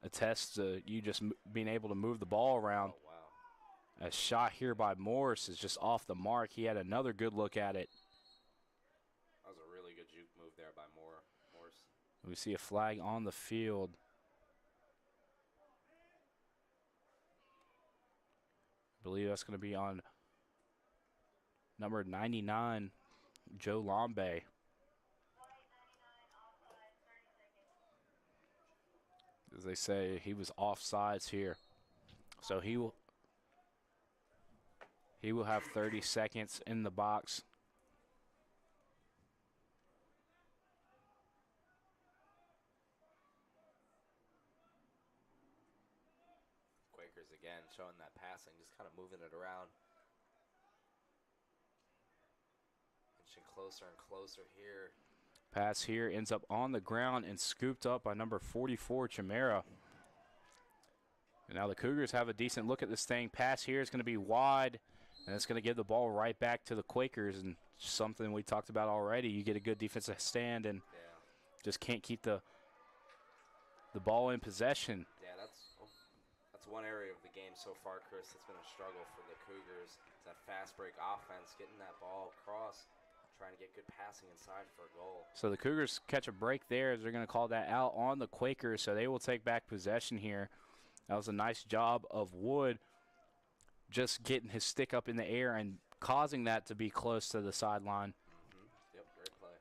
attests to you just being able to move the ball around. Oh, wow. A shot here by Morris is just off the mark. He had another good look at it. That was a really good juke move there by Morse. We see a flag on the field. I believe that's going to be on number 99, Joe Lambe. As they say, he was offsides here. So he will have 30 seconds in the box. Quakers again showing that passing, just kind of moving it around. Inching closer and closer here. Pass here ends up on the ground and scooped up by number 44, Chimera. And now the Cougars have a decent look at this thing. Pass here is going to be wide, and it's going to give the ball right back to the Quakers. And something we talked about already. You get a good defensive stand and just can't keep the ball in possession. Yeah, that's one area of the game so far, Chris, that's been a struggle for the Cougars. It's that fast break offense, getting that ball across, trying to get good passing inside for a goal. So the Cougars catch a break there. They're going to call that out on the Quakers, so they will take back possession here. That was a nice job of Wood just getting his stick up in the air and causing that to be close to the sideline. Yep, great play.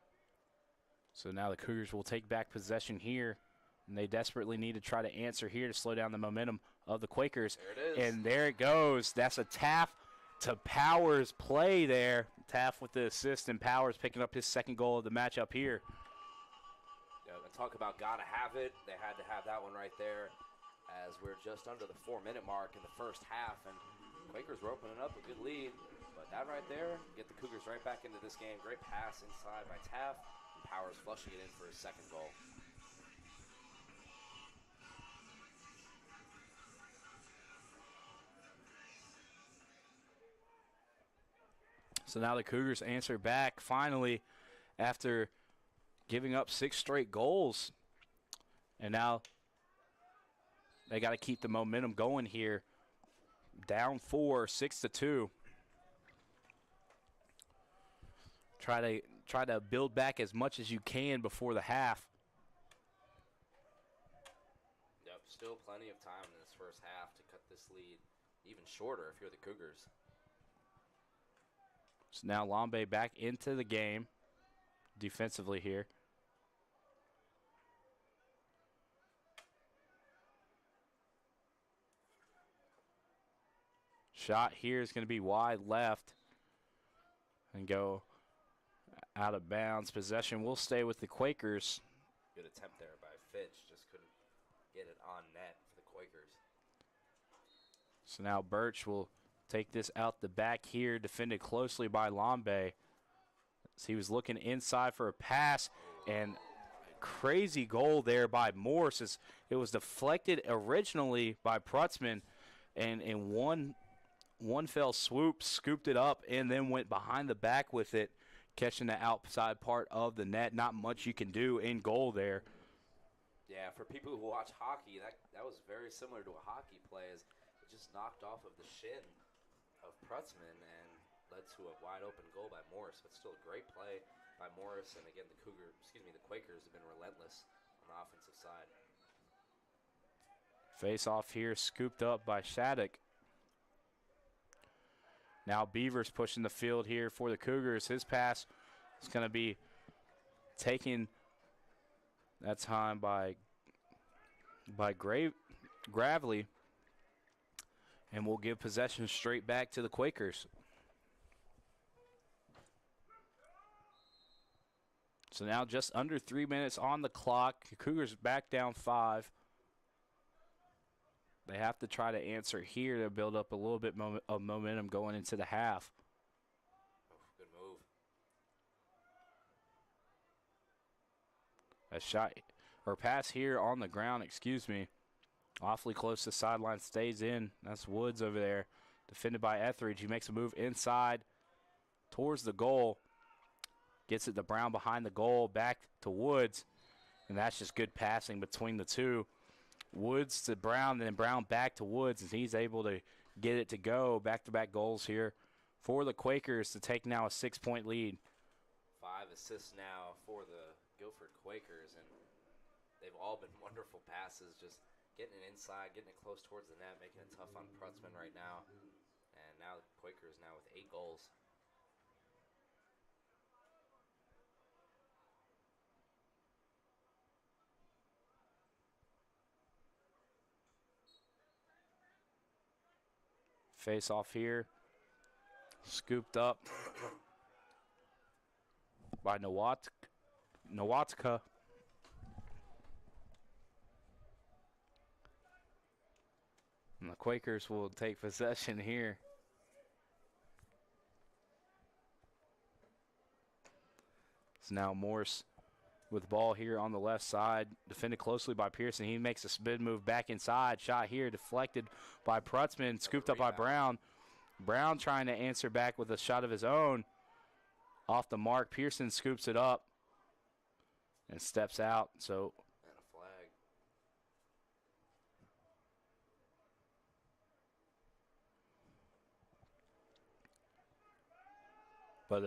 So now the Cougars will take back possession here. And they desperately need to try to answer here to slow down the momentum of the Quakers. There it is. And there it goes. That's a Taft to Powers play there. Taft with the assist, and Powers picking up his second goal of the matchup here. Yeah, talk about gotta have it. They had to have that one right there, as we're just under the 4-minute mark in the first half, and Quakers were opening up a good lead. But that right there, get the Cougars right back into this game. Great pass inside by Taft, and Powers flushing it in for his second goal. So now the Cougars answer back finally after giving up 6 straight goals. And now they got to keep the momentum going here. Down 4, 6-2. Try to build back as much as you can before the half. Yep, still plenty of time in this first half to cut this lead even shorter if you're the Cougars. So now Lambe back into the game defensively here. Shot here is going to be wide left and go out of bounds. Possession will stay with the Quakers. Good attempt there by Fitch, just couldn't get it on net for the Quakers. So now Birch will take this out the back here, defended closely by Lambe. So he was looking inside for a pass, and a crazy goal there by Morse. As it was deflected originally by Prutzman, and in one fell swoop, scooped it up, and then went behind the back with it, catching the outside part of the net. Not much you can do in goal there. Yeah, for people who watch hockey, that was very similar to a hockey play, as it just knocked off of the shin of Prutzman and led to a wide open goal by Morris. But still a great play by Morris, and again the Quakers have been relentless on the offensive side. Face off here, scooped up by Shattuck. Now Beavers pushing the field here for the Cougars. His pass is going to be taken that time by Gravely, and we'll give possession straight back to the Quakers. So now just under 3 minutes on the clock. Cougars back down 5. They have to try to answer here to build up a little bit of momentum going into the half. Oh, good move. A shot or pass here on the ground, awfully close to the sideline, stays in. That's Woods over there, defended by Etheridge. He makes a move inside towards the goal, gets it to Brown behind the goal, back to Woods, and that's just good passing between the two. Woods to Brown, then Brown back to Woods, and he's able to get it to go. Back-to-back goals here for the Quakers to take now a 6-point lead. 5 assists now for the Guilford Quakers, and they've all been wonderful passes, just getting it inside, getting it close towards the net, making it tough on Prutzman right now. And now the Quakers now with 8 goals. Face off here, scooped up by Nowatka. And the Quakers will take possession here. It's now Morse with the ball here on the left side, defended closely by Pearson. He makes a spin move back inside. Shot here, deflected by Prutzman, scooped up by Brown. Brown trying to answer back with a shot of his own. Off the mark, Pearson scoops it up and steps out. So And a flag. But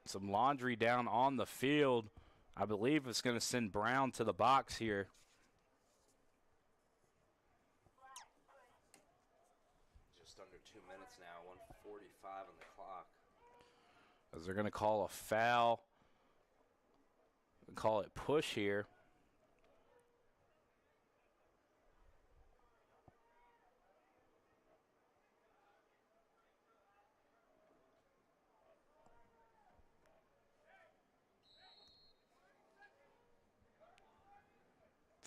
some laundry down on the field. I believe it's going to send Brown to the box here. Just under 2 minutes now, 1:45 on the clock. As they're going to call a foul. Call it push here.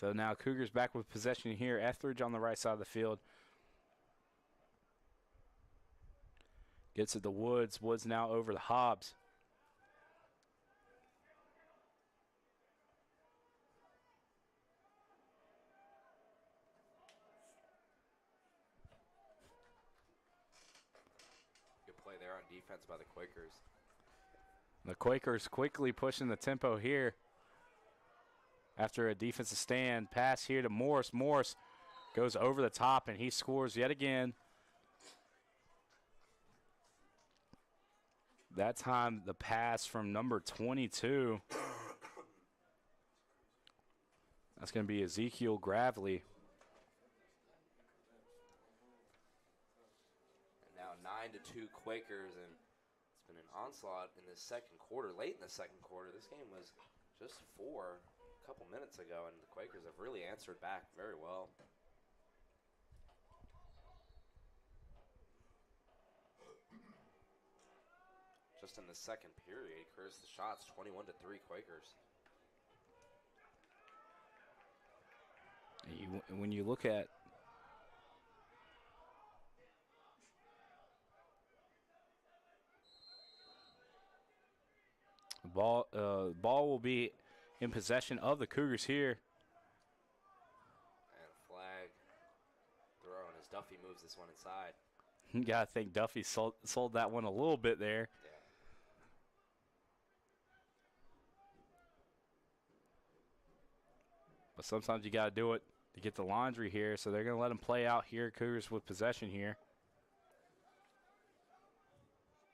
So now Cougars back with possession here. Etheridge on the right side of the field. Gets it to Woods. Woods now over to Hobbs. Good play there on defense by the Quakers. The Quakers quickly pushing the tempo here. After a defensive stand, pass here to Morris. Morris goes over the top, and he scores yet again. That time, the pass from number 22. That's going to be Ezekiel Gravely. And now 9-2 Quakers, and it's been an onslaught in the second quarter. Late in the second quarter, this game was just 4 a couple minutes ago, and the Quakers have really answered back very well. Just in the second period, clears the shots, 21-3 Quakers. When you look at the ball will be in possession of the Cougars here. And flag thrown as Duffy moves this one inside. You got to think Duffy sold that one a little bit there. Yeah. But sometimes you got to do it to get the laundry here, so they're going to let them play out here. Cougars with possession here.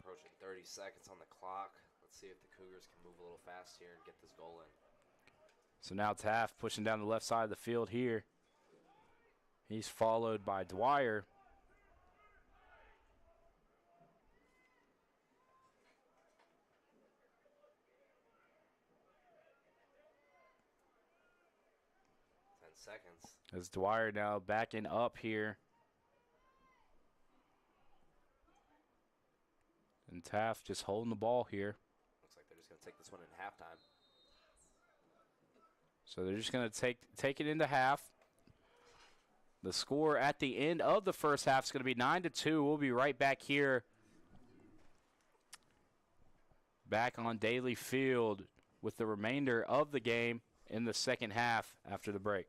Approaching 30 seconds on the clock. Let's see if the Cougars can move a little fast here and get this goal in. So now Taft pushing down the left side of the field here. He's followed by Dwyer. Seconds. As Dwyer now backing up here. And Taft just holding the ball here. Looks like they're just going to take this one in halftime. So they're just going to take it into half. The score at the end of the first half is going to be 9-2. We'll be right back here. Back on Daly Field with the remainder of the game in the second half after the break.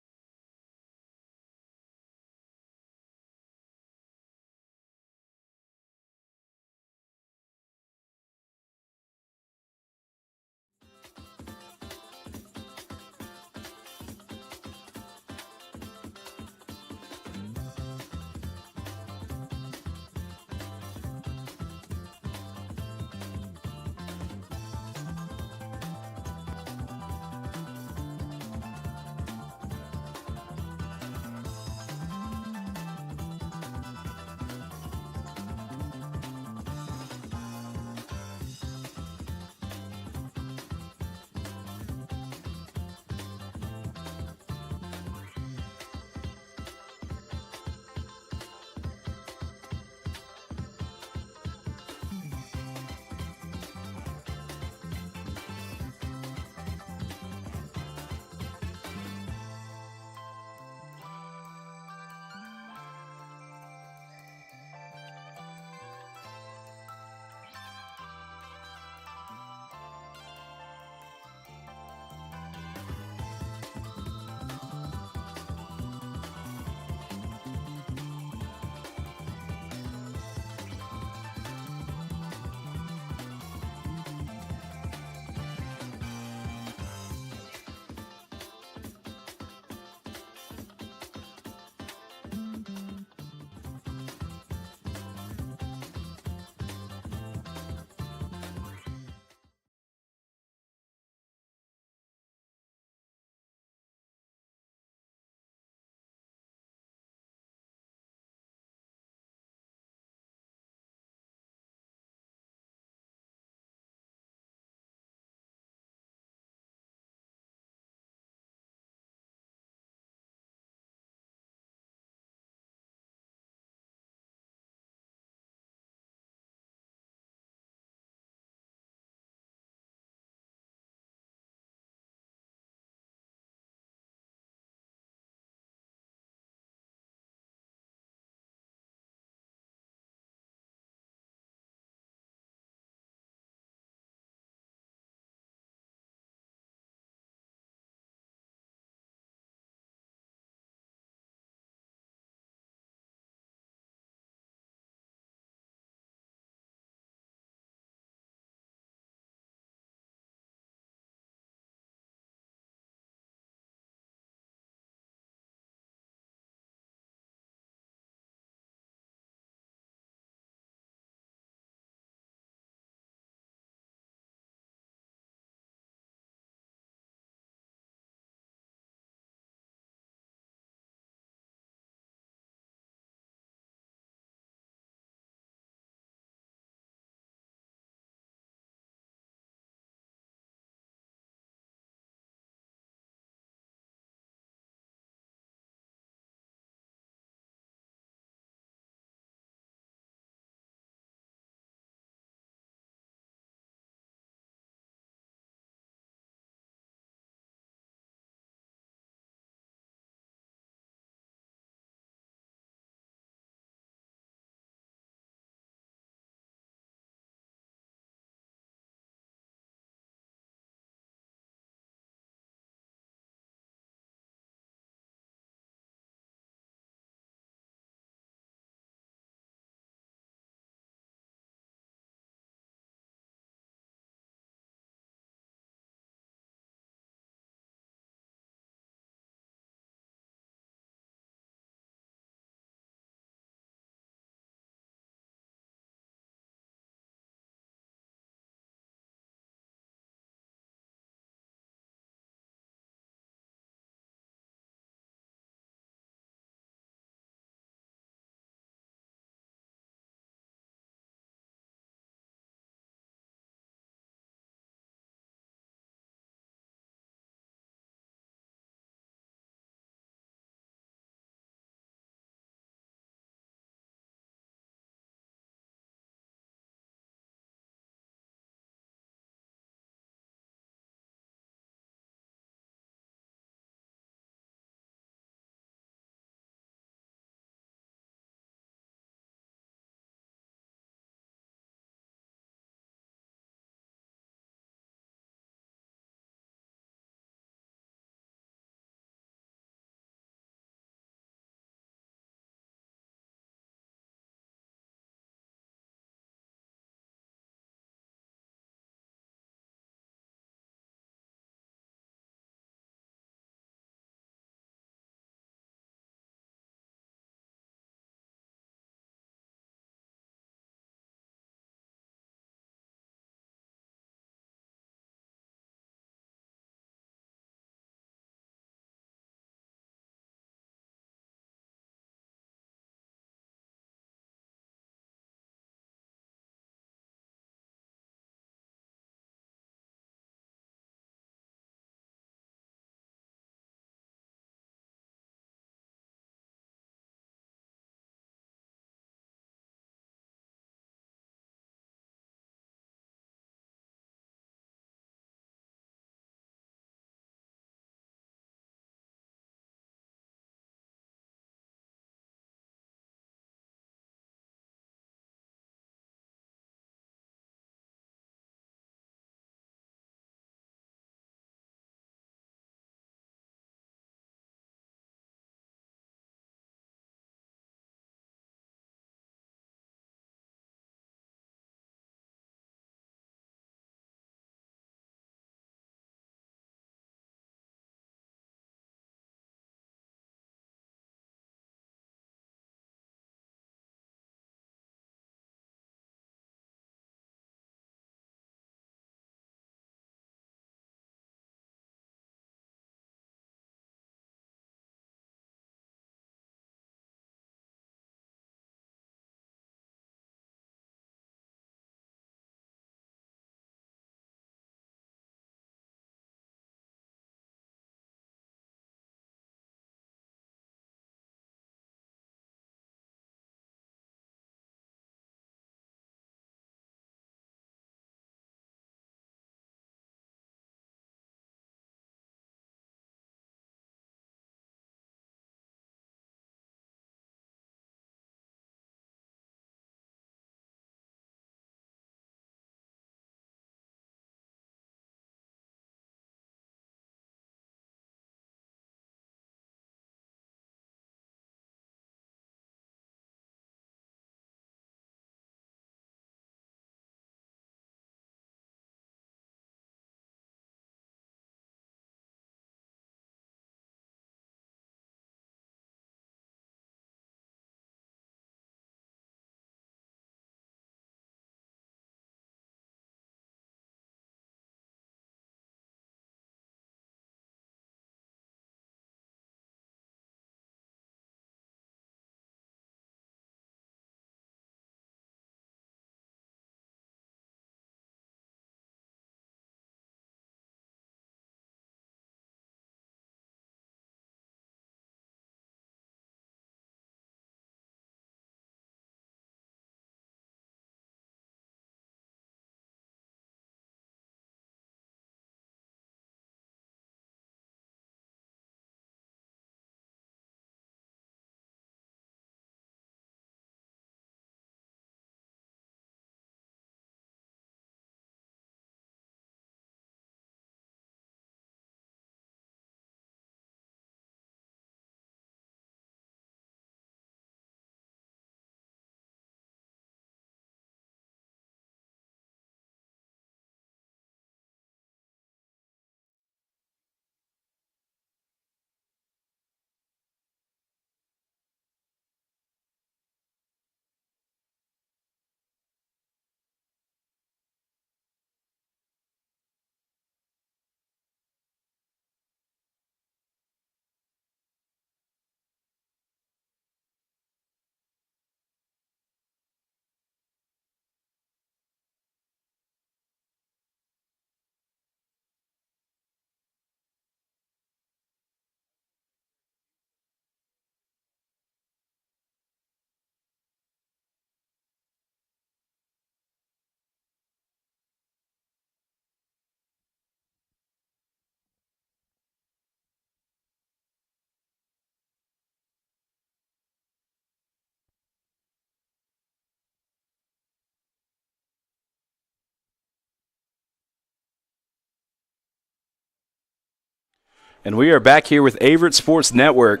And we are back here with Averett Sports Network.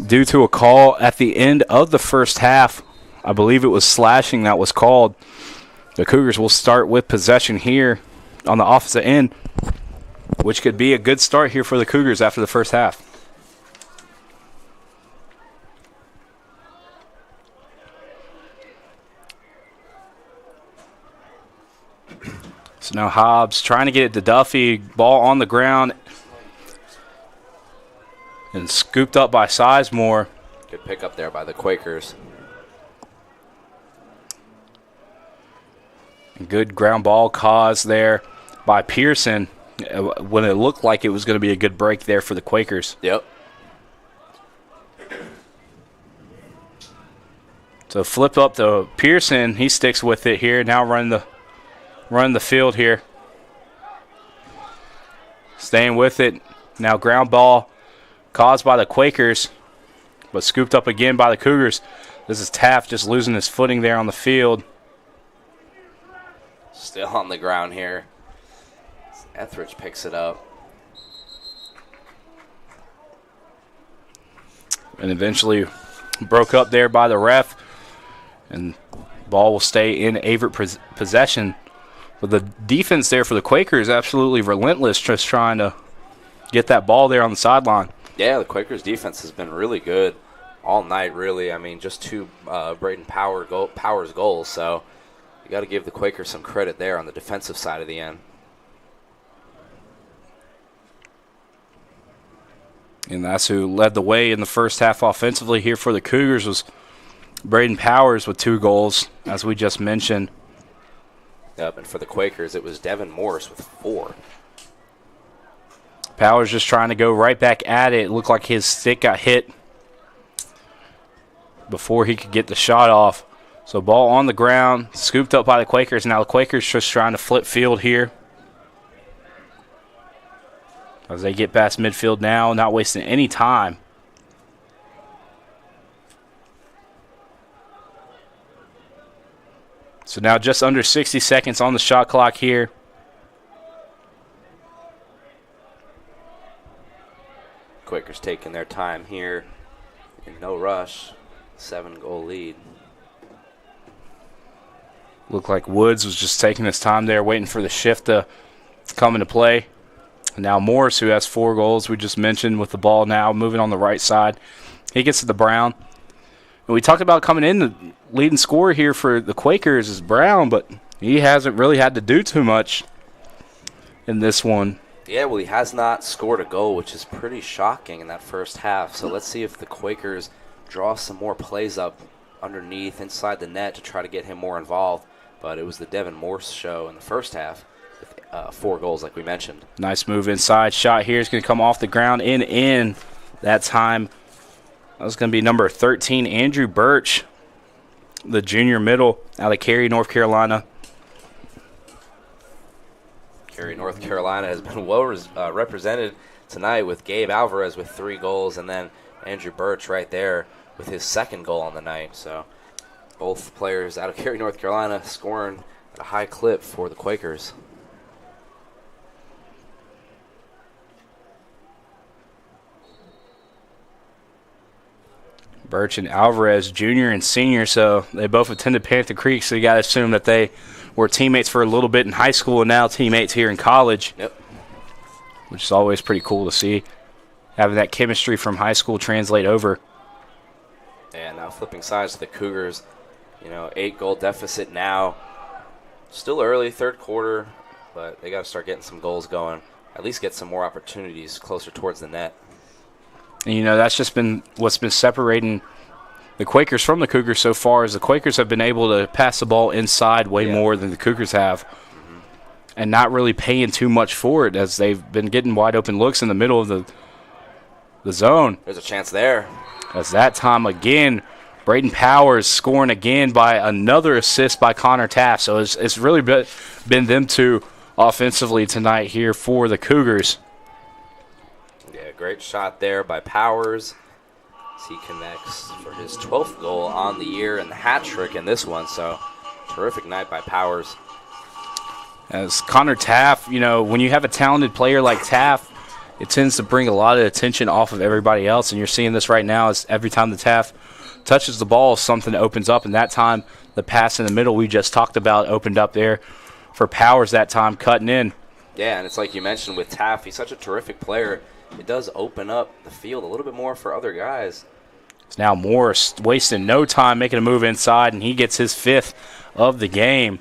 Due to a call at the end of the first half, I believe it was slashing that was called. The Cougars will start with possession here on the opposite end, which could be a good start here for the Cougars after the first half. So now Hobbs trying to get it to Duffy. Ball on the ground and scooped up by Sizemore. Good pickup there by the Quakers. Good ground ball caused there by Pearson when it looked like it was going to be a good break there for the Quakers. Yep. So flip up to Pearson. He sticks with it here. Now run the field here. Staying with it. Now ground ball caused by the Quakers, but scooped up again by the Cougars. This is Taft just losing his footing there on the field. Still on the ground here. Etheridge picks it up. And eventually broke up there by the ref. And ball will stay in Averett possession. But the defense there for the Quakers is absolutely relentless, just trying to get that ball there on the sideline. Yeah, the Quakers' defense has been really good all night, really. I mean, just two Braden Powers goals, so you got to give the Quakers some credit there on the defensive side of the end. And that's who led the way in the first half offensively here for the Cougars was Braden Powers with 2 goals, as we just mentioned. Yep, and for the Quakers, it was Devin Morris with 4. Powers just trying to go right back at it. It looked like his stick got hit before he could get the shot off. So ball on the ground, scooped up by the Quakers. Now the Quakers just trying to flip field here as they get past midfield now, not wasting any time. So now just under 60 seconds on the shot clock here. Quakers taking their time here in no rush. 7-goal lead. Looked like Woods was just taking his time there, waiting for the shift to come into play. And now Morris, who has 4 goals, we just mentioned, with the ball now moving on the right side. He gets to the Brown. And we talked about coming in, the leading scorer here for the Quakers is Brown, but he hasn't really had to do too much in this one. Yeah, well, he has not scored a goal, which is pretty shocking in that first half. So let's see if the Quakers draw some more plays up underneath, inside the net to try to get him more involved. But it was the Devin Morse show in the first half with 4 goals, like we mentioned. Nice move inside. Shot here is going to come off the ground and in that time. That was going to be number 13, Andrew Birch, the junior middle out of Cary, North Carolina. Cary, North Carolina has been well represented tonight with Gabe Alvarez with 3 goals and then Andrew Birch right there with his 2nd goal on the night. So both players out of Cary, North Carolina scoring at a high clip for the Quakers. Birch and Alvarez, junior and senior, so they both attended Panther Creek, so you got to assume that they were teammates for a little bit in high school and now teammates here in college. Yep. Which is always pretty cool to see, having that chemistry from high school translate over. And now flipping sides to the Cougars, 8-goal deficit now. Still early, 3rd quarter, but they got to start getting some goals going, at least get some more opportunities closer towards the net. And, that's just been what's been separating the Quakers from the Cougars so far, is the Quakers have been able to pass the ball inside way more than the Cougars have, and not really paying too much for it, as they've been getting wide open looks in the middle of the zone. There's a chance there. As that time again, Braden Powers scoring again by another assist by Connor Taft. So it's really been them two offensively tonight here for the Cougars. Yeah, great shot there by Powers. He connects for his 12th goal on the year and the hat trick in this one. So terrific night by Powers. As Connor Taff, you know, when you have a talented player like Taff, it tends to bring a lot of attention off of everybody else, and you're seeing this right now as every time the Taff touches the ball, something opens up, and that time the pass in the middle we just talked about opened up there for Powers that time, cutting in. Yeah, and it's like you mentioned with Taff, he's such a terrific player. It does open up the field a little bit more for other guys. It's now Morris wasting no time making a move inside, and he gets his 5th of the game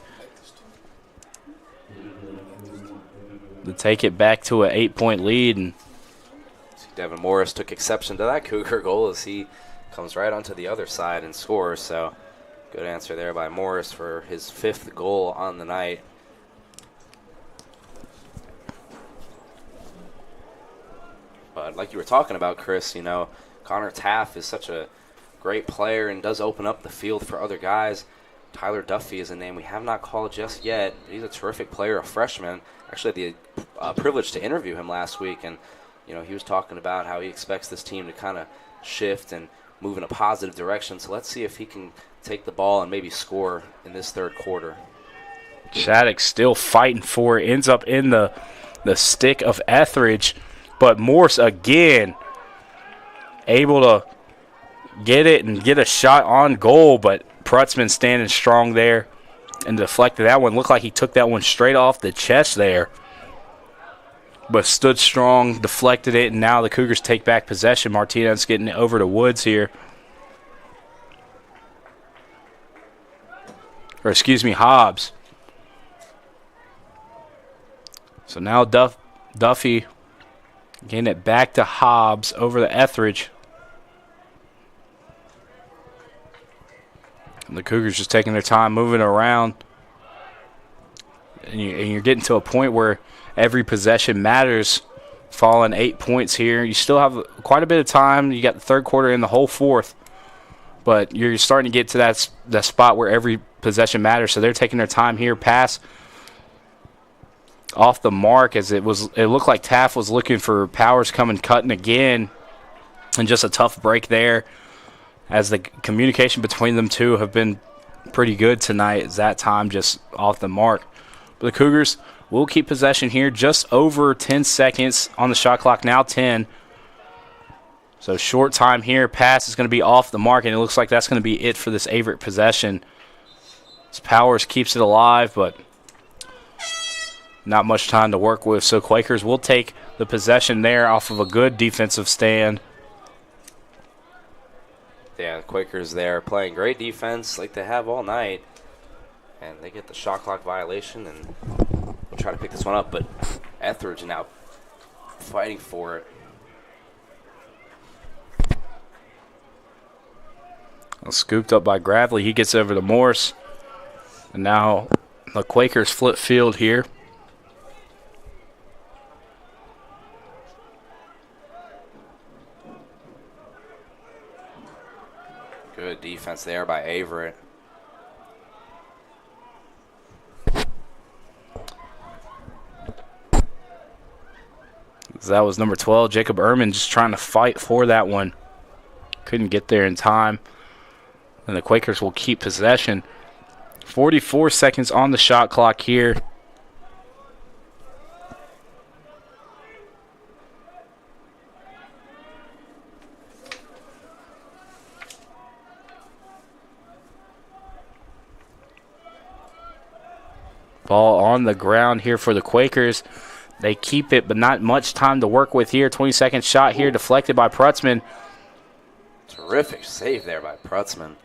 to take it back to an 8-point lead. And Devin Morris took exception to that Cougar goal as he comes right onto the other side and scores. So good answer there by Morris for his 5th goal on the night. But like you were talking about, Chris, you know, Connor Taff is such a great player and does open up the field for other guys. Tyler Duffy is a name we have not called just yet. He's a terrific player, a freshman. Actually had the privilege to interview him last week, and you know, he was talking about how he expects this team to kind of shift and move in a positive direction. So let's see if he can take the ball and maybe score in this 3rd quarter. Shattuck still fighting for it. Ends up in the stick of Etheridge, but Morse again able to get it and get a shot on goal, but Prutzman standing strong there and deflected that one. Looked like he took that one straight off the chest there, but stood strong, deflected it, and now the Cougars take back possession. Martinez getting it over to Woods here. Or excuse me, Hobbs. So now Duffy getting it back to Hobbs over to Etheridge. And the Cougars just taking their time moving around. And you're getting to a point where every possession matters, falling 8 points here. You still have quite a bit of time. You got the 3rd quarter and the whole 4th. But you're starting to get to that spot where every possession matters. So they're taking their time here. Pass off the mark as it looked like Taff was looking for Powers coming cutting again. And just a tough break there, as the communication between them two have been pretty good tonight. As that time just off the mark. But the Cougars will keep possession here, just over 10 seconds on the shot clock, now 10. So short time here. Pass is going to be off the mark, and it looks like that's going to be it for this Averett possession. As Powers keeps it alive, but not much time to work with. So Quakers will take the possession there off of a good defensive stand. Yeah, the Quakers there playing great defense like they have all night. And they get the shot clock violation, and we'll try to pick this one up. But Etheridge now fighting for it. Scooped up by Gravely. He gets over to Morse. And now the Quakers flip field here. Good defense there by Averett. That was number 12, Jacob Ehrman, just trying to fight for that one. Couldn't get there in time. And the Quakers will keep possession. 44 seconds on the shot clock here. Ball on the ground here for the Quakers. They keep it, but not much time to work with here. 20-second shot here, deflected by Prutzman. Terrific save there by Prutzman.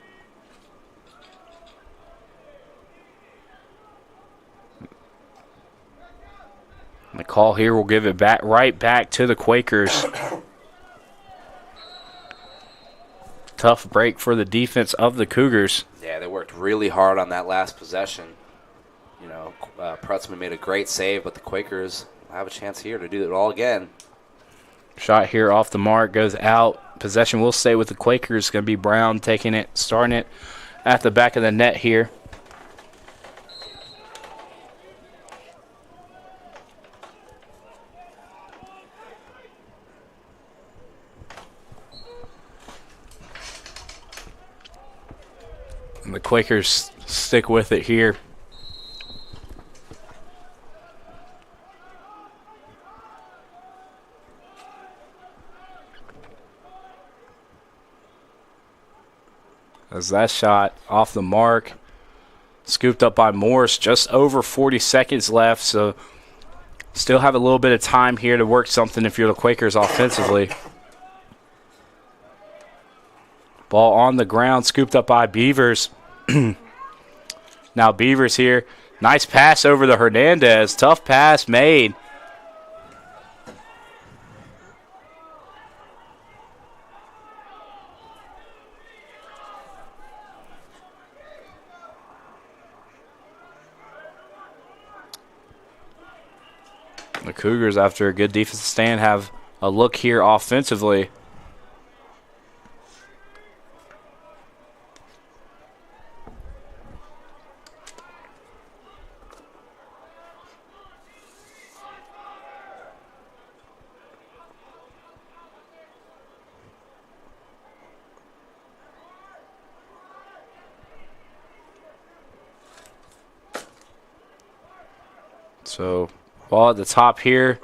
The call here will give it back right back to the Quakers. Tough break for the defense of the Cougars. Yeah, they worked really hard on that last possession. You know, Prutzman made a great save, but the Quakers have a chance here to do it all again. Shot here off the mark, goes out. Possession will stay with the Quakers. Going to be Brown taking it, starting it at the back of the net here. And the Quakers stick with it here. As that shot off the mark, scooped up by Morse. Just over 40 seconds left, so still have a little bit of time here to work something if you're the Quakers offensively. Ball on the ground, scooped up by Beavers. Now Beavers here. Nice pass over to Hernandez. Tough pass made. The Cougars, after a good defensive stand, have a look here offensively. So, ball at the top here.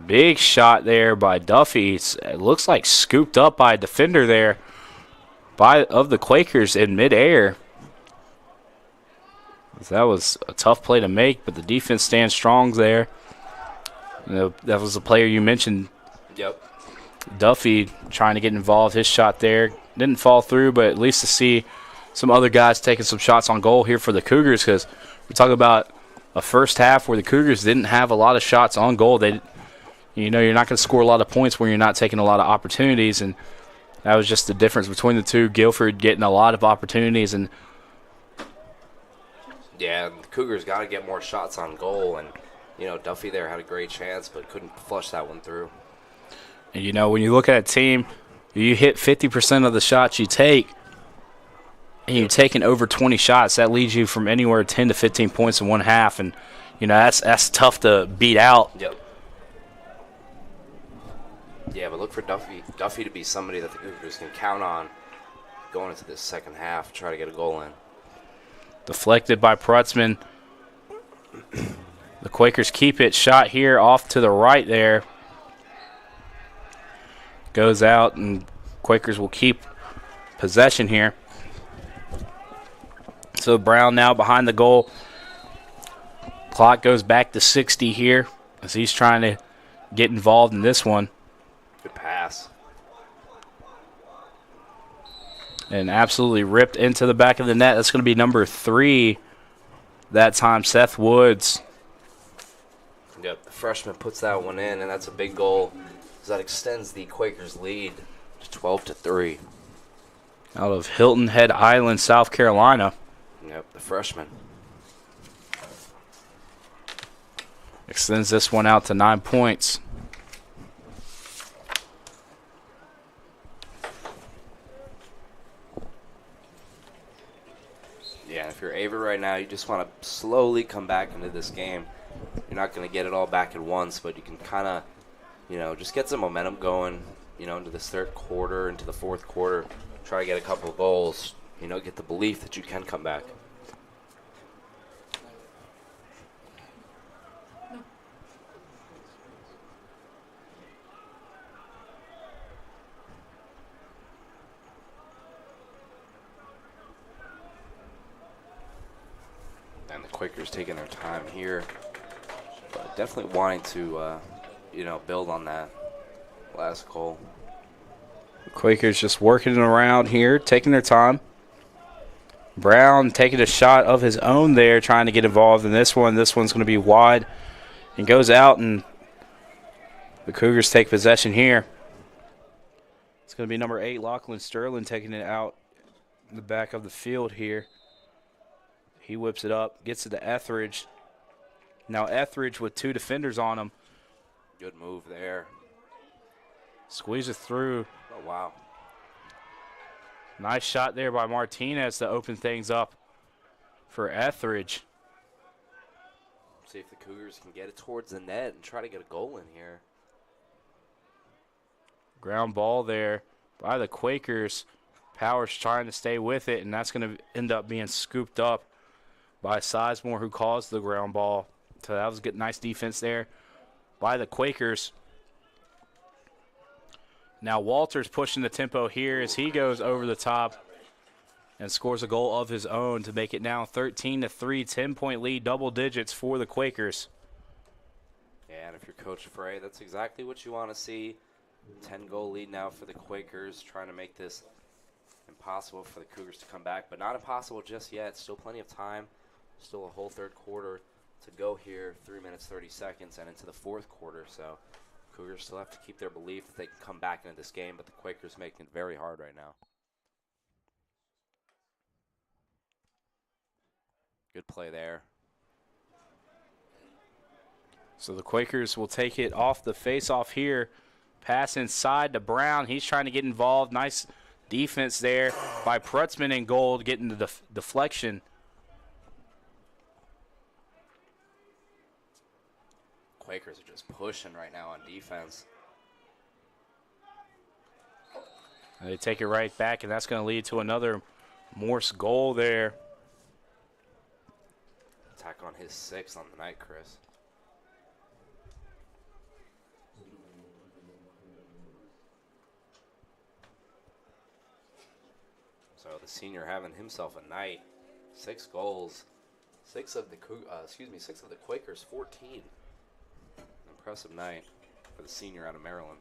Big shot there by Duffy. It looks like scooped up by a defender there of the Quakers in midair. That was a tough play to make, but the defense stands strong there. That was the player you mentioned. Yep. Duffy trying to get involved. His shot there didn't fall through, but at least to see some other guys taking some shots on goal here for the Cougars, because we're talking about a first half where the Cougars didn't have a lot of shots on goal. You're not going to score a lot of points when you're not taking a lot of opportunities, and that was just the difference between the two. Guilford getting a lot of opportunities, and yeah, the Cougars got to get more shots on goal, and Duffy there had a great chance but couldn't flush that one through. And when you look at a team, you hit 50% of the shots you take, and you're taking over 20 shots. That leads you from anywhere 10 to 15 points in one half, and that's tough to beat out. Yep. Yeah, but look for Duffy to be somebody that the Cougars can count on going into this second half, try to get a goal in. Deflected by Prutzman. The Quakers keep it. Shot here off to the right there. Goes out, and Quakers will keep possession here. So Brown now behind the goal. Clock goes back to 60 here as he's trying to get involved in this one. Good pass. And absolutely ripped into the back of the net. That's going to be number 3 that time, Seth Woods. Yep, the freshman puts that one in, and that's a big goal. That extends the Quakers' lead to 12-3. Out of Hilton Head Island, South Carolina. Yep, the freshman. Extends this one out to 9 points. Yeah, if you're Averett right now, you just want to slowly come back into this game. You're not going to get it all back at once, but you can kind of, just get some momentum going, into this third quarter, into the fourth quarter. Try to get a couple of goals, get the belief that you can come back. And the Quakers taking their time here, but definitely wanting to, build on that last goal. The Quakers just working around here, taking their time. Brown taking a shot of his own there, trying to get involved in this one. This one's going to be wide and goes out, and the Cougars take possession here. It's going to be number 8, Lachlan Sterling, taking it out in the back of the field here. He whips it up, gets it to Etheridge. Now Etheridge with 2 defenders on him. Good move there. Squeezes through. Oh, wow. Nice shot there by Martinez to open things up for Etheridge. See if the Cougars can get it towards the net and try to get a goal in here. Ground ball there by the Quakers. Powers trying to stay with it, and that's going to end up being scooped up by Sizemore, who caused the ground ball. So that was good, nice defense there by the Quakers. Now Walters pushing the tempo here as he goes over the top and scores a goal of his own to make it now 13-3, 10-point lead, double digits for the Quakers. Yeah, and if you're Coach Frey, that's exactly what you want to see. 10-goal lead now for the Quakers, trying to make this impossible for the Cougars to come back, but not impossible just yet. Still plenty of time, still a whole third quarter to go here, 3 minutes, 30 seconds, and into the fourth quarter. So Cougars still have to keep their belief that they can come back into this game, but the Quakers making it very hard right now. Good play there. So the Quakers will take it off the face-off here. Pass inside to Brown. He's trying to get involved. Nice defense there by Prutzman in goal, getting the deflection. Quakers are just pushing right now on defense. And they take it right back, and that's going to lead to another Morse goal there. Attack on his 6th on the night, Chris. So the senior having himself a night. 6 goals. 6 of the Quakers, 14. Impressive night for the senior out of Maryland.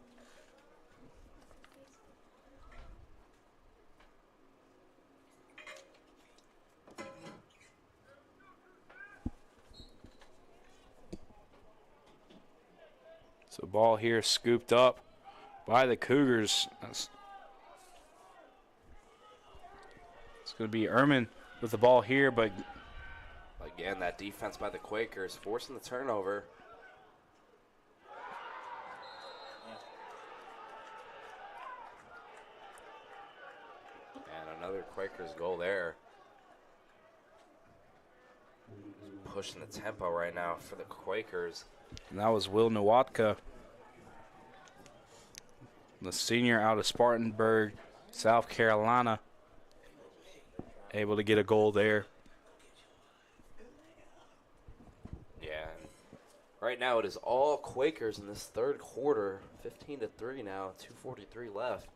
So ball here scooped up by the Cougars. It's going to be Ehrman with the ball here, but again, that defense by the Quakers forcing the turnover. And another Quakers goal there. Pushing the tempo right now for the Quakers. and that was Will Nowatka, the senior out of Spartanburg, South Carolina, able to get a goal there. Yeah, and right now it is all Quakers in this third quarter, 15-3 now, 2:43 left.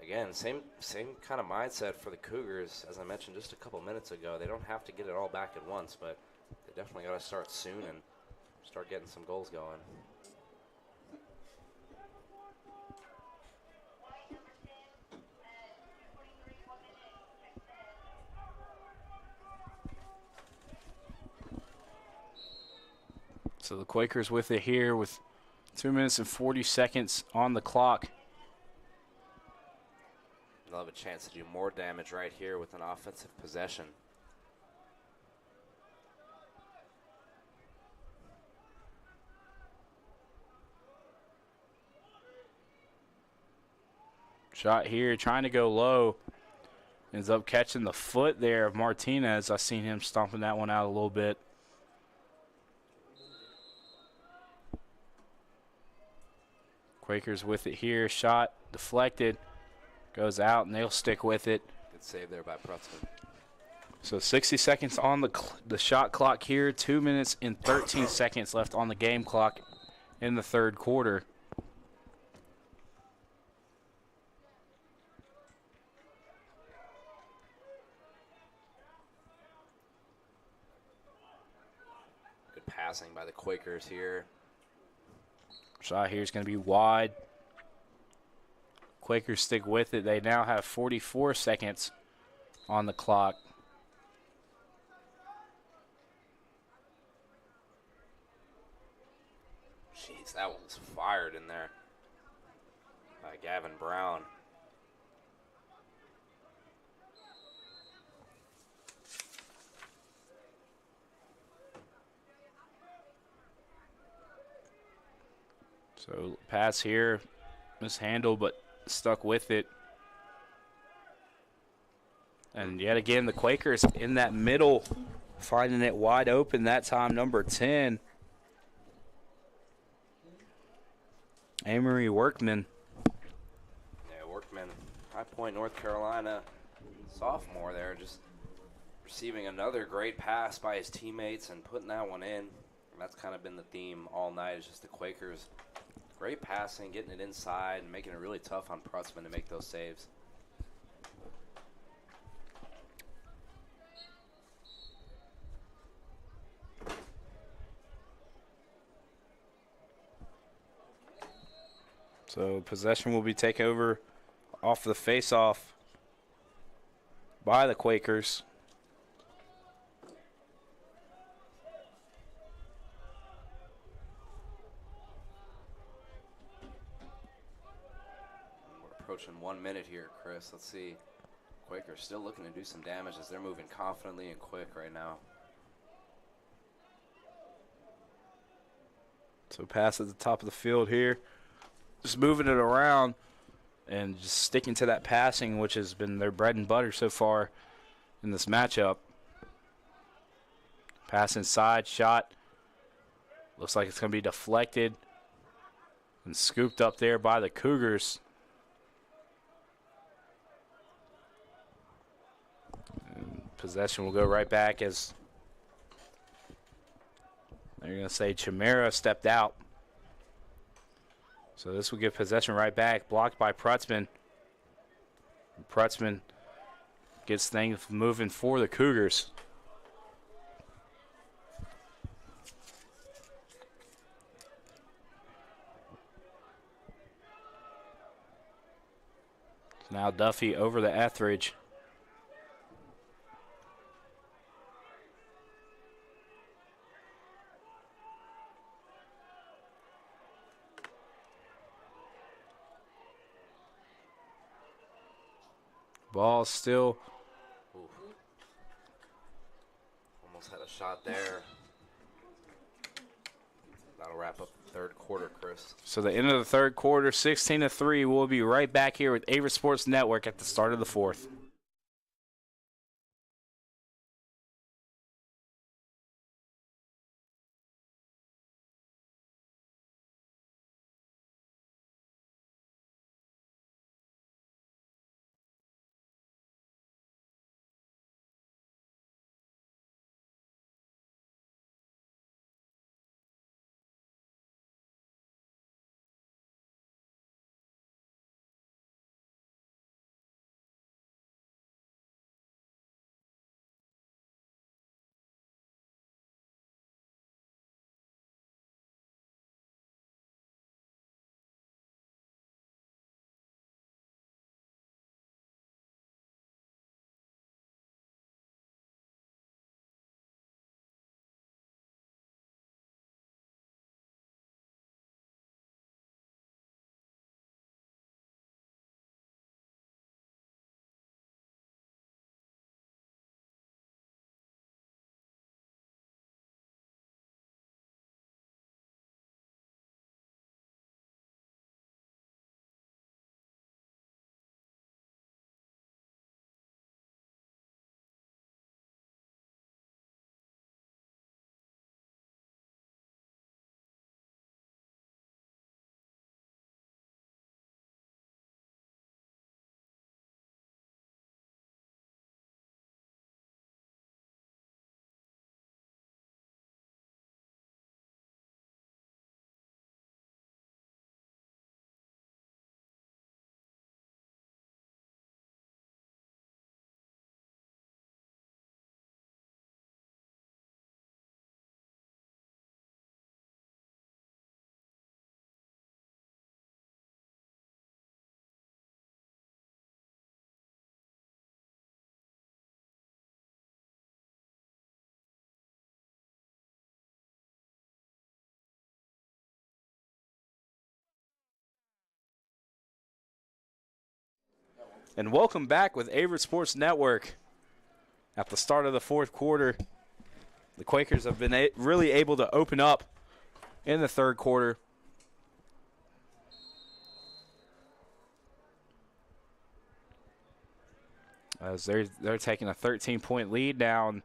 Again, same kind of mindset for the Cougars, as I mentioned just a couple minutes ago. They don't have to get it all back at once, but they definitely got to start soon and start getting some goals going. So the Quakers with it here with 2 minutes and 40 seconds on the clock. They'll have a chance to do more damage right here with an offensive possession. Shot here, trying to go low. Ends up catching the foot there of Martinez. I seen him stomping that one out a little bit. Quakers with it here. Shot deflected. Goes out, and they'll stick with it. Good save there by Prutzman. So 60 seconds on the shot clock here. 2 minutes and 13 seconds left on the game clock in the third quarter. Good passing by the Quakers here. Shot here is going to be wide. Quakers stick with it. They now have 44 seconds on the clock. Jeez, that one was fired in there by Gavin Brown. So pass here, mishandled, but stuck with it. And yet again, the Quakers in that middle, finding it wide open. That time, number 10, Amory Workman. Yeah, Workman, High Point, North Carolina, sophomore there, just receiving another great pass by his teammates and putting that one in. And that's kind of been the theme all night, is just the Quakers. Great passing, getting it inside, and making it really tough on Prutzman to make those saves. So possession will be taken over off the face-off by the Quakers. We're approaching 1 minute here, Chris. Let's see. Quakers still looking to do some damage as they're moving confidently and quick right now. So pass at the top of the field here. Just moving it around and just sticking to that passing, which has been their bread and butter so far in this matchup. Pass inside, shot. Looks like it's going to be deflected and scooped up there by the Cougars. And possession will go right back as they're going to say Chimera stepped out. So this will give possession right back, blocked by Prutzman. Prutzman gets things moving for the Cougars. Now Duffy over to Etheridge. Ball still. Ooh. Almost had a shot there. That'll wrap up the third quarter, Chris. So the end of the third quarter, 16-3. We'll be right back here with Averett Sports Network at the start of the fourth. And welcome back with Averett Sports Network. At the start of the fourth quarter, the Quakers have been really able to open up in the third quarter. As they're taking a 13-point lead now. And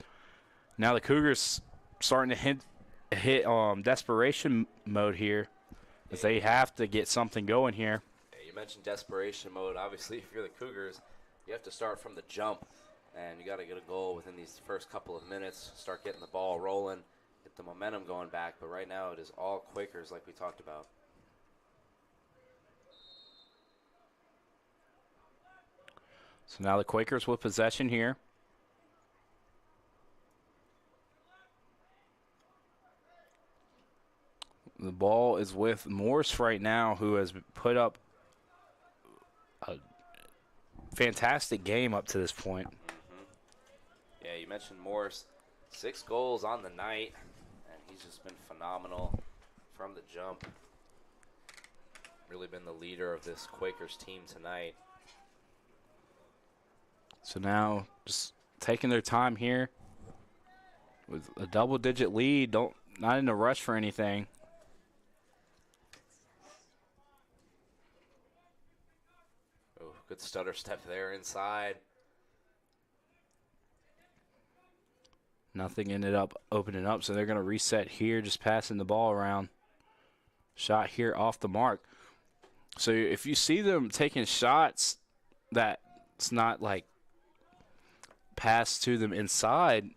now the Cougars starting to hit desperation mode here, as they have to get something going here. You mentioned desperation mode. Obviously, if you're the Cougars, you have to start from the jump, and you got to get a goal within these first couple of minutes, start getting the ball rolling, get the momentum going back. But right now it is all Quakers like we talked about. So now the Quakers with possession here. The ball is with Morse right now, who has put up a fantastic game up to this point. Yeah, you mentioned Morse. 6 goals on the night, and he's just been phenomenal from the jump. Really been the leader of this Quakers team tonight. So now just taking their time here with a double-digit lead. Not in a rush for anything. Oh, good stutter step there inside. Nothing ended up opening up, so they're going to reset here, just passing the ball around. Shot here off the mark. So if you see them taking shots that's not like passed to them inside,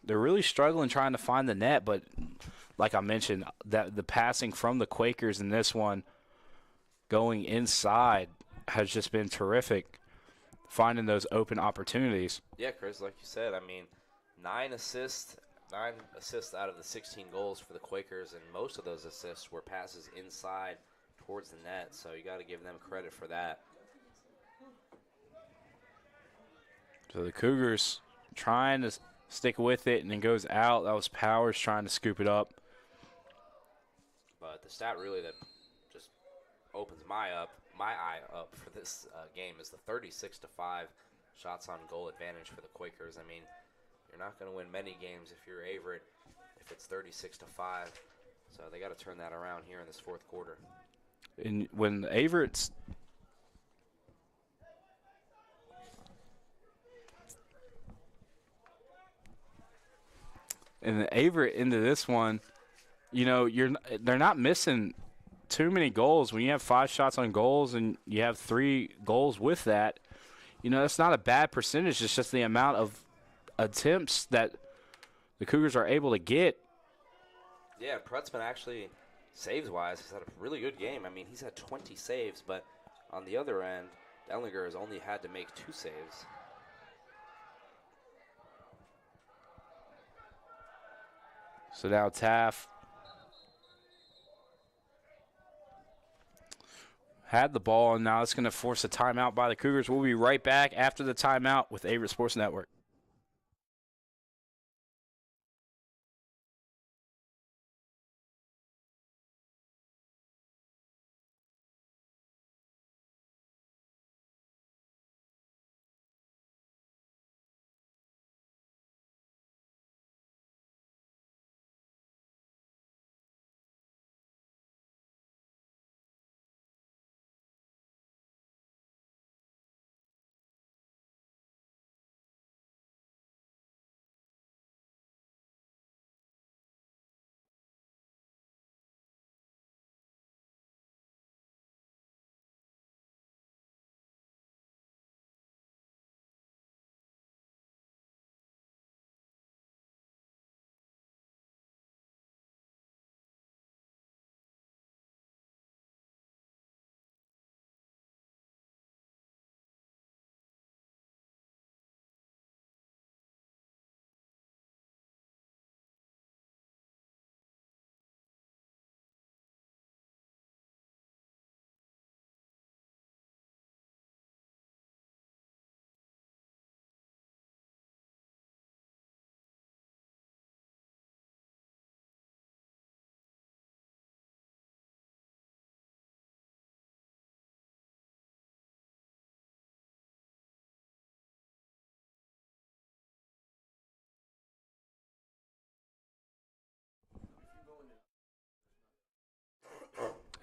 they're really struggling trying to find the net. But like I mentioned, that the passing from the Quakers in this one going inside has just been terrific, finding those open opportunities. Yeah, Chris, like you said, I mean, 9 assists out of the 16 goals for the Quakers, and most of those assists were passes inside towards the net, so you got to give them credit for that. So the Cougars trying to stick with it, and then goes out. That was Powers trying to scoop it up. But the stat really that just opens my eye up for this game is the 36-5 shots on goal advantage for the Quakers. I mean, you're not going to win many games if you're Averett if it's 36-5. So they got to turn that around here in this fourth quarter. And when Averett's Averett into this one, you know, they're not missing too many goals. When you have 5 shots on goals and you have 3 goals with that, you know, that's not a bad percentage. It's just the amount of attempts that the Cougars are able to get. Yeah, Prutzman actually, saves-wise, has had a really good game. I mean, he's had 20 saves, but on the other end, Dellinger has only had to make 2 saves. So now Taff had the ball, and now it's going to force a timeout by the Cougars. We'll be right back after the timeout with Averett Sports Network.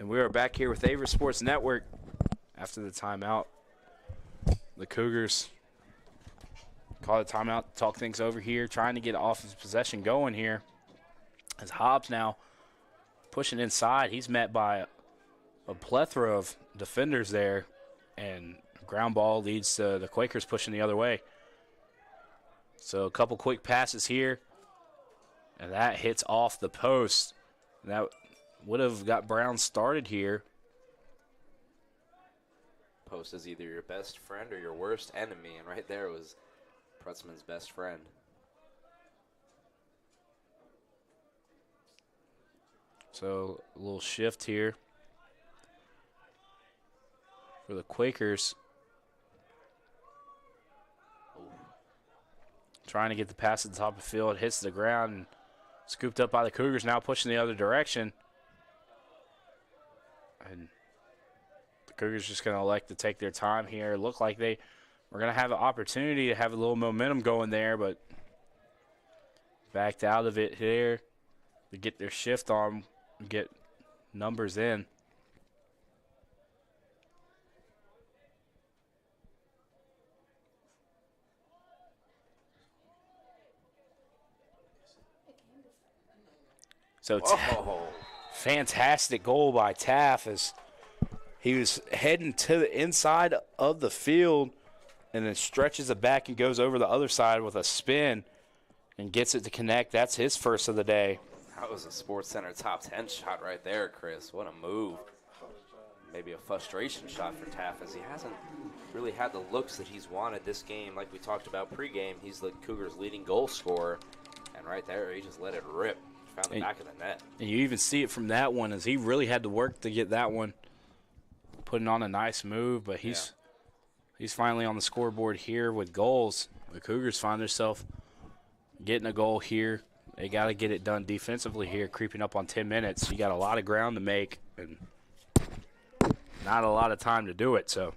And we are back here with Averett Sports Network after the timeout. The Cougars call a timeout, talk things over here, trying to get offensive possession going here. As Hobbs now pushing inside, he's met by a plethora of defenders there, and ground ball leads to the Quakers pushing the other way. So a couple quick passes here, and that hits off the post. That would have got Brown started here. Post is either your best friend or your worst enemy, and right there was Prutzman's best friend. So a little shift here for the Quakers. Trying to get the pass at the top of the field. Hits the ground and scooped up by the Cougars, now pushing the other direction. And the Cougars just going to elect to take their time here. Look like they were going to have an opportunity to have a little momentum going there, but backed out of it here to get their shift on, get numbers in. So fantastic goal by Taff as he was heading to the inside of the field and then stretches it back and goes over the other side with a spin and gets it to connect. That's his first of the day. That was a Sports Center top 10 shot right there, Chris. What a move. Maybe a frustration shot for Taff as he hasn't really had the looks that he's wanted this game. Like we talked about pregame, he's the Cougars' leading goal scorer. And right there, he just let it rip. Found the back of the net. And you even see it from that one as he really had to work to get that one. Putting on a nice move, but he's finally on the scoreboard here with goals. The Cougars find themselves getting a goal here. They got to get it done defensively here, creeping up on 10 minutes. You got a lot of ground to make and not a lot of time to do it. So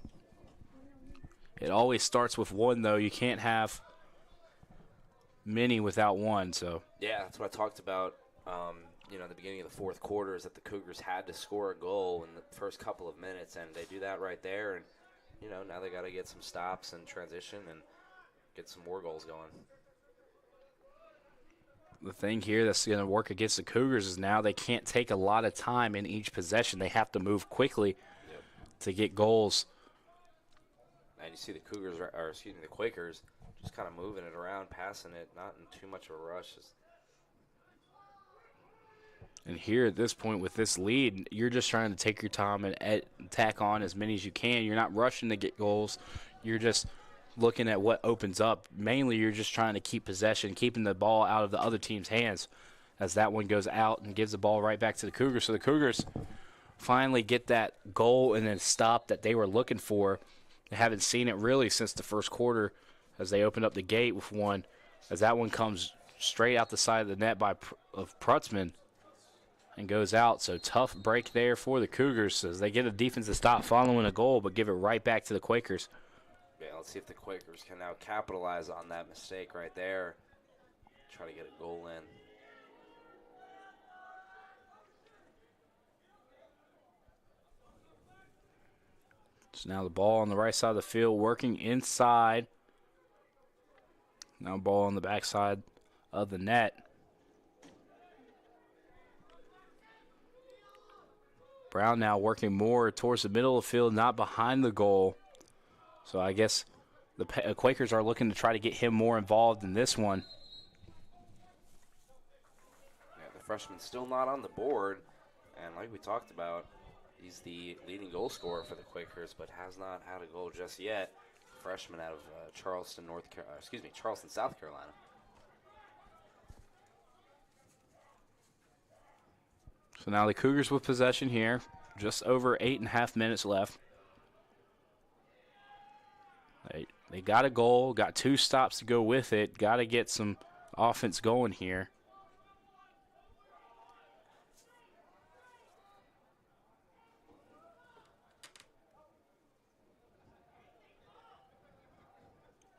it always starts with one, though. You can't have many without one. So yeah, that's what I talked about. In the beginning of the fourth quarter is that the Cougars had to score a goal in the first couple of minutes, and they do that right there. And, now they got to get some stops and transition and get some more goals going. The thing here that's going to work against the Cougars is now they can't take a lot of time in each possession. They have to move quickly to get goals. And you see the the Quakers just kind of moving it around, passing it, not in too much of a rush. And here at this point with this lead, you're just trying to take your time and tack on as many as you can. You're not rushing to get goals. You're just looking at what opens up. Mainly you're just trying to keep possession, keeping the ball out of the other team's hands as that one goes out and gives the ball right back to the Cougars. So the Cougars finally get that goal and then stop that they were looking for. They haven't seen it really since the first quarter as they opened up the gate with one, as that one comes straight out the side of the net of Prutzman and goes out. So tough break there for the Cougars as they get a defensive stop following a goal but give it right back to the Quakers. Yeah, let's see if the Quakers can now capitalize on that mistake right there. Try to get a goal in. So now the ball on the right side of the field working inside. Now ball on the backside of the net. Brown now working more towards the middle of the field, not behind the goal. So I guess the Quakers are looking to try to get him more involved in this one. Yeah, the freshman's still not on the board. And like we talked about, he's the leading goal scorer for the Quakers, but has not had a goal just yet. Freshman out of Charleston, South Carolina. So now the Cougars with possession here. Just over 8.5 minutes left. They got a goal, got 2 stops to go with it. Got to get some offense going here.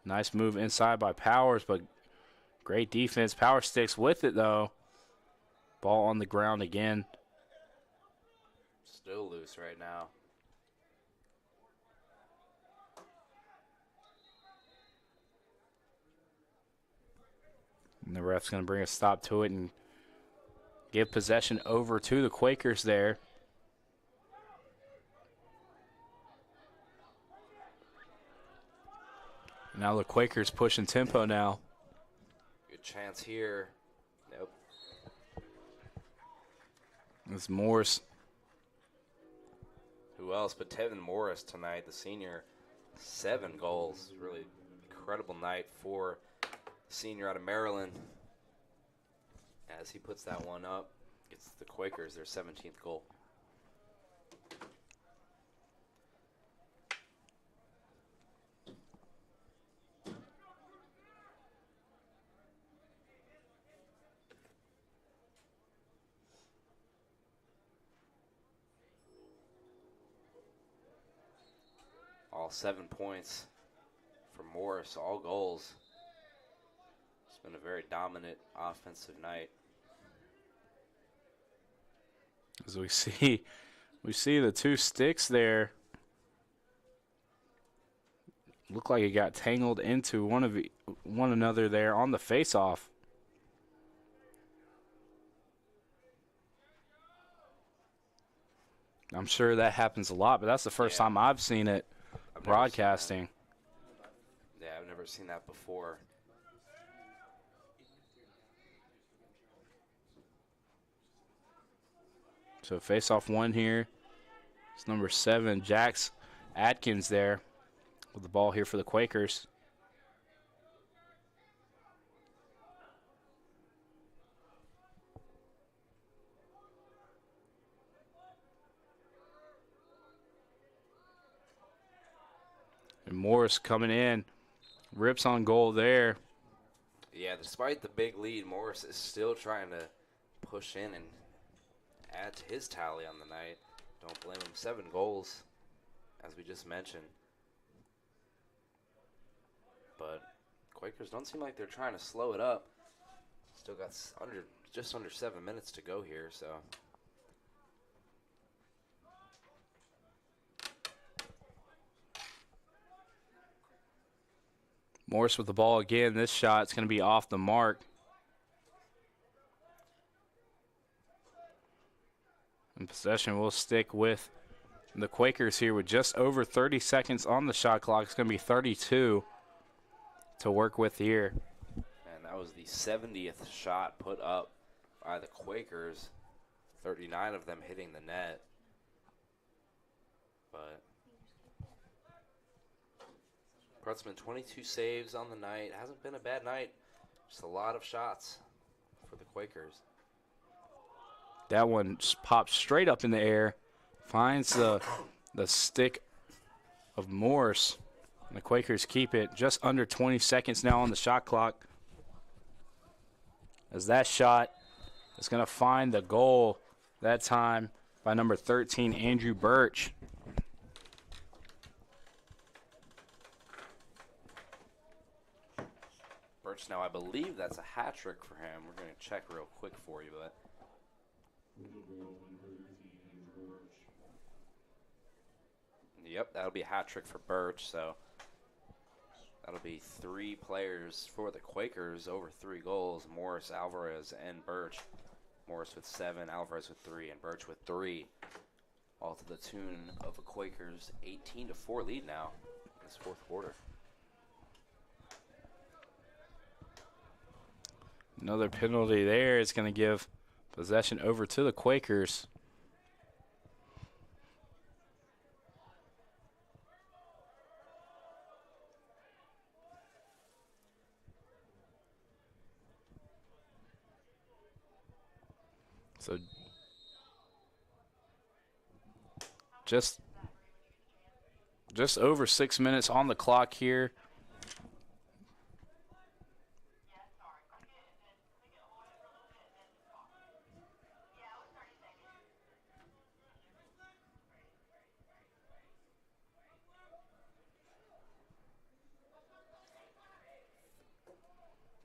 Nice move inside by Powers, but great defense. Power sticks with it, though. Ball on the ground again. Still loose right now. And the ref's going to bring a stop to it and give possession over to the Quakers there. Now the Quakers pushing tempo now. Good chance here. Nope. It's Morris. Who else but Tevin Morris tonight, the senior. 7 goals. Really incredible night for the senior out of Maryland as he puts that one up. It's the Quakers, their 17th goal. All 7 points for Morris, all goals. It's been a very dominant offensive night. As we see the 2 sticks there. Look like it got tangled into one another there on the face-off. I'm sure that happens a lot, but that's the first time I've seen it broadcasting. Yeah, I've never seen that before. So face-off 1 here. It's number 7, Jax Atkins there with the ball here for the Quakers. And Morris coming in, rips on goal there. Yeah, despite the big lead, Morris is still trying to push in and add to his tally on the night. Don't blame him. 7 goals, as we just mentioned. But Quakers don't seem like they're trying to slow it up. Still got just under 7 minutes to go here, so. Morris with the ball again. This shot's going to be off the mark. And possession will stick with the Quakers here with just over 30 seconds on the shot clock. It's going to be 32 to work with here. And that was the 70th shot put up by the Quakers. 39 of them hitting the net. But Krutzman, 22 saves on the night. Hasn't been a bad night. Just a lot of shots for the Quakers. That one just pops straight up in the air. Finds the stick of Morse. And the Quakers keep it just under 20 seconds now on the shot clock. As that shot is going to find the goal that time by number 13, Andrew Birch. Birch, now I believe that's a hat trick for him. We're going to check real quick for you, but. Yep, that'll be a hat trick for Birch, so that'll be 3 players for the Quakers over 3 goals. Morris, Alvarez, and Birch. Morris with 7, Alvarez with 3, and Birch with 3. All to the tune of a Quakers 18-4 lead now in this 4th quarter. Another penalty there is going to give possession over to the Quakers. So just over 6 minutes on the clock here.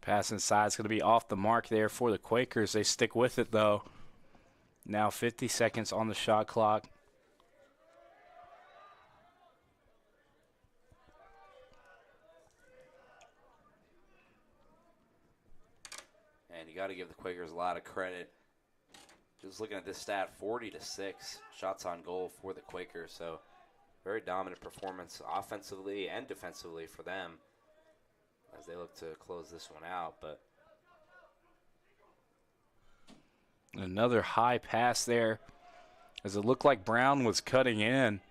Pass inside is going to be off the mark there for the Quakers. They stick with it, though. Now 50 seconds on the shot clock. And you got to give the Quakers a lot of credit. Just looking at this stat, 40-6 shots on goal for the Quakers. So very dominant performance offensively and defensively for them as they look to close this one out. But another high pass there, as it looked like Brown was cutting in,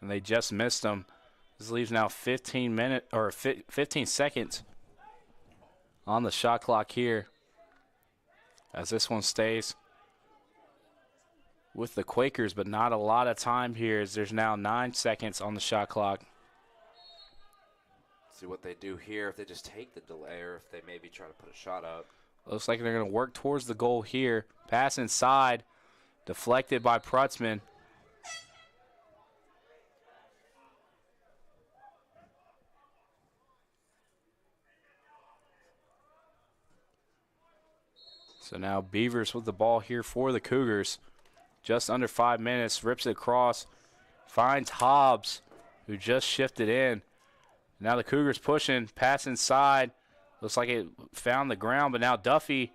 and they just missed him. This leaves now 15 seconds on the shot clock here, as this one stays with the Quakers, but not a lot of time here as there's now 9 seconds on the shot clock. See what they do here, if they just take the delay or if they maybe try to put a shot up. Looks like they're going to work towards the goal here. Pass inside, deflected by Prutzman. So now Beavers with the ball here for the Cougars. Just under 5 minutes, rips it across, finds Hobbs, who just shifted in. Now the Cougars pushing, pass inside. Looks like it found the ground, but now Duffy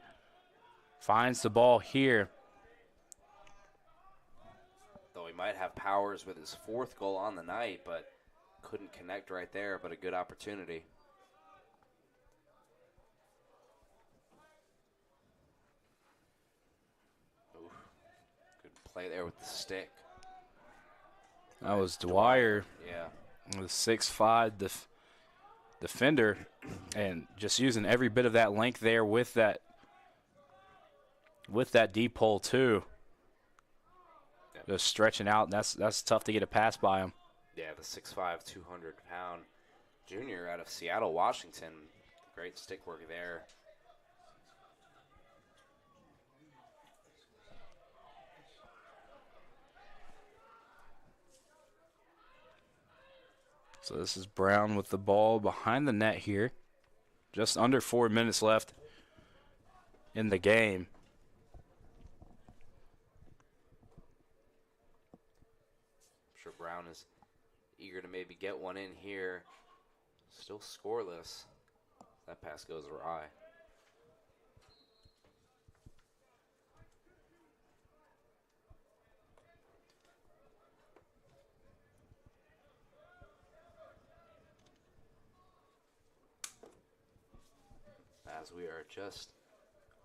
finds the ball here. Though he might have powers with his 4th goal on the night, but couldn't connect right there, but a good opportunity. Oof. Good play there with the stick. That was Dwyer. Yeah. The 6'5" defender, and just using every bit of that length there with that deep hole too. Yep. Just stretching out, and that's tough to get a pass by him. Yeah, the 6'5", 200-pound junior out of Seattle, Washington. Great stick work there. So this is Brown with the ball behind the net here. Just under 4 minutes left in the game. I'm sure Brown is eager to maybe get one in here. Still scoreless. That pass goes awry. As we are just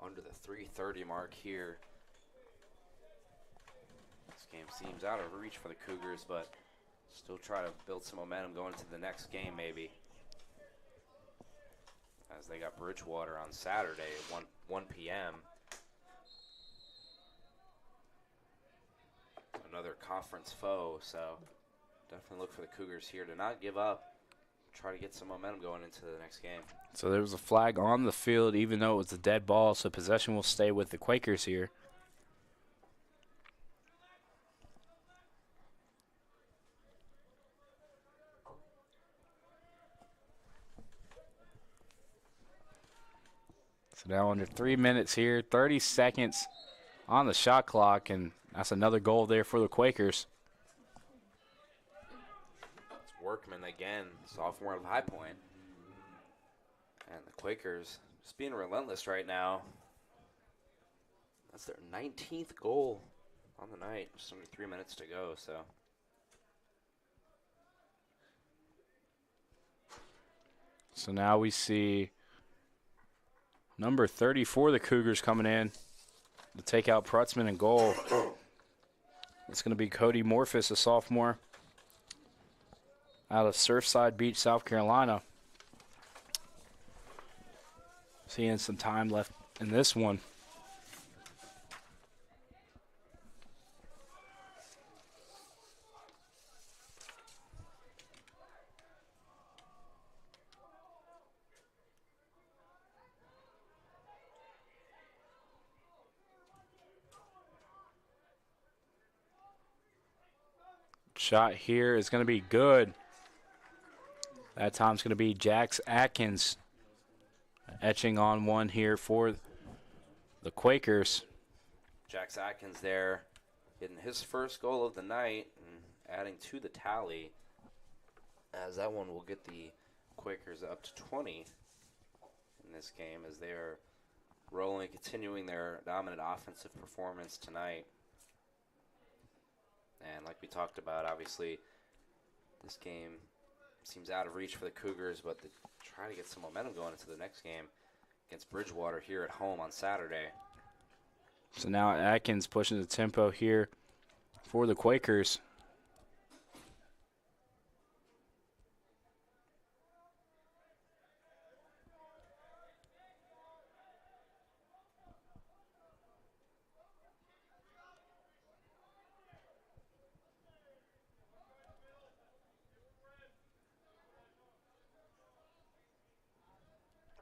under the 3:30 mark here. This game seems out of reach for the Cougars, but still try to build some momentum going into the next game maybe. As they got Bridgewater on Saturday at 1 p.m. Another conference foe, so definitely look for the Cougars here to not give up. Try to get some momentum going into the next game. So there was a flag on the field, even though it was a dead ball, so possession will stay with the Quakers here. So now under 3 minutes here, 30 seconds on the shot clock, and that's another goal there for the Quakers. Workman again, sophomore of High Point. And the Quakers just being relentless right now. That's their 19th goal on the night. Just under 3 minutes to go, so. So now we see number 30 for the Cougars coming in to take out Prutzman in goal. It's going to be Cody Morphus, a sophomore out of Surfside Beach, South Carolina. Seeing some time left in this one. Shot here is going to be good. That time's going to be Jax Atkins etching on one here for the Quakers. Jax Atkins there getting his first goal of the night and adding to the tally, as that one will get the Quakers up to 20 in this game as they are rolling, continuing their dominant offensive performance tonight. And like we talked about, obviously this game seems out of reach for the Cougars, but they try to get some momentum going into the next game against Bridgewater here at home on Saturday. So now Atkins pushing the tempo here for the Quakers.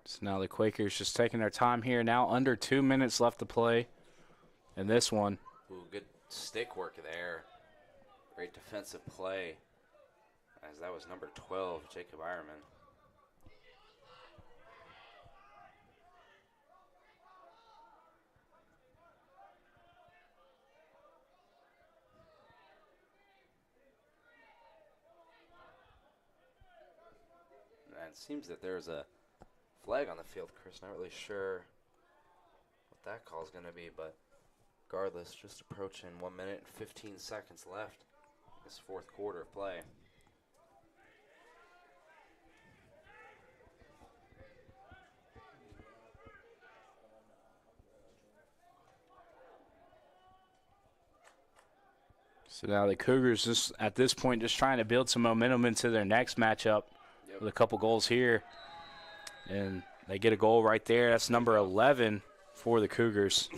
So now the Quakers just taking their time here. Now under 2 minutes left to play in this one. Ooh, good stick work there. Great defensive play, as that was number 12, Jacob Ironman. And it seems that there's a flag on the field, Chris. Not really sure what that call is going to be, but regardless, just approaching 1 minute and 15 seconds left this fourth quarter of play. So now the Cougars just at this point just trying to build some momentum into their next matchup with a couple goals here. And they get a goal right there. That's number 11 for the Cougars.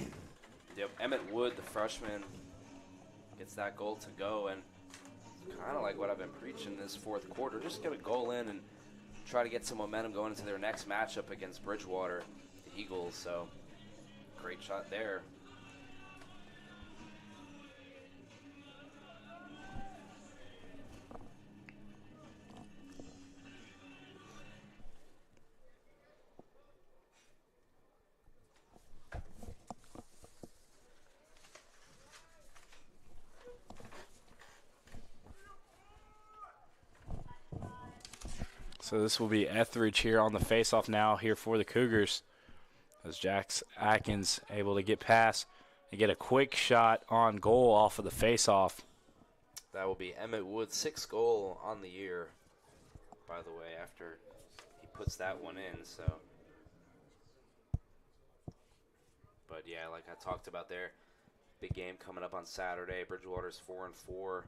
Yep, Emmett Wood, the freshman, gets that goal to go, and kind of like what I've been preaching this fourth quarter, just get a goal in and try to get some momentum going into their next matchup against Bridgewater, the Eagles. So great shot there. So this will be Etheridge here on the faceoff now here for the Cougars. As Jax Atkins able to get past and get a quick shot on goal off of the faceoff. That will be Emmett Wood's 6th goal on the year, by the way, after he puts that one in. So, but yeah, like I talked about there, big game coming up on Saturday. Bridgewater's 4-4.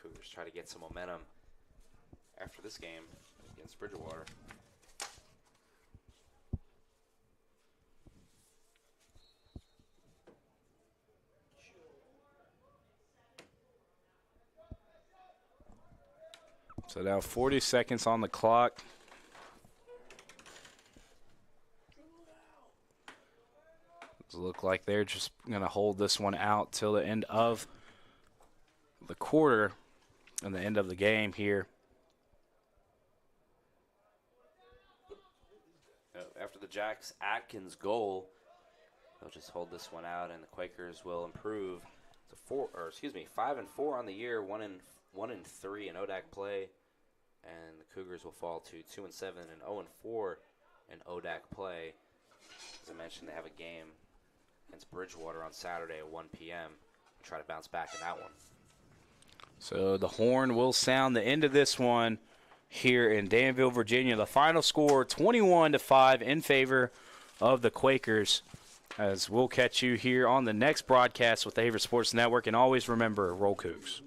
Cougars try to get some momentum after this game against Bridgewater. So now 40 seconds on the clock. Does look like they're just going to hold this one out till the end of the quarter and the end of the game here. After the Jax Atkins goal, they'll just hold this one out, and the Quakers will improve to 5-4 on the year, 1-3 in ODAC play, and the Cougars will fall to 2-7 and 0-4 in ODAC play. As I mentioned, they have a game against Bridgewater on Saturday at 1 p.m. Try to bounce back in that one. So the horn will sound the end of this one here in Danville, Virginia. The final score, 21-5 in favor of the Quakers. As we'll catch you here on the next broadcast with the Averett Sports Network. And always remember, roll Cougs.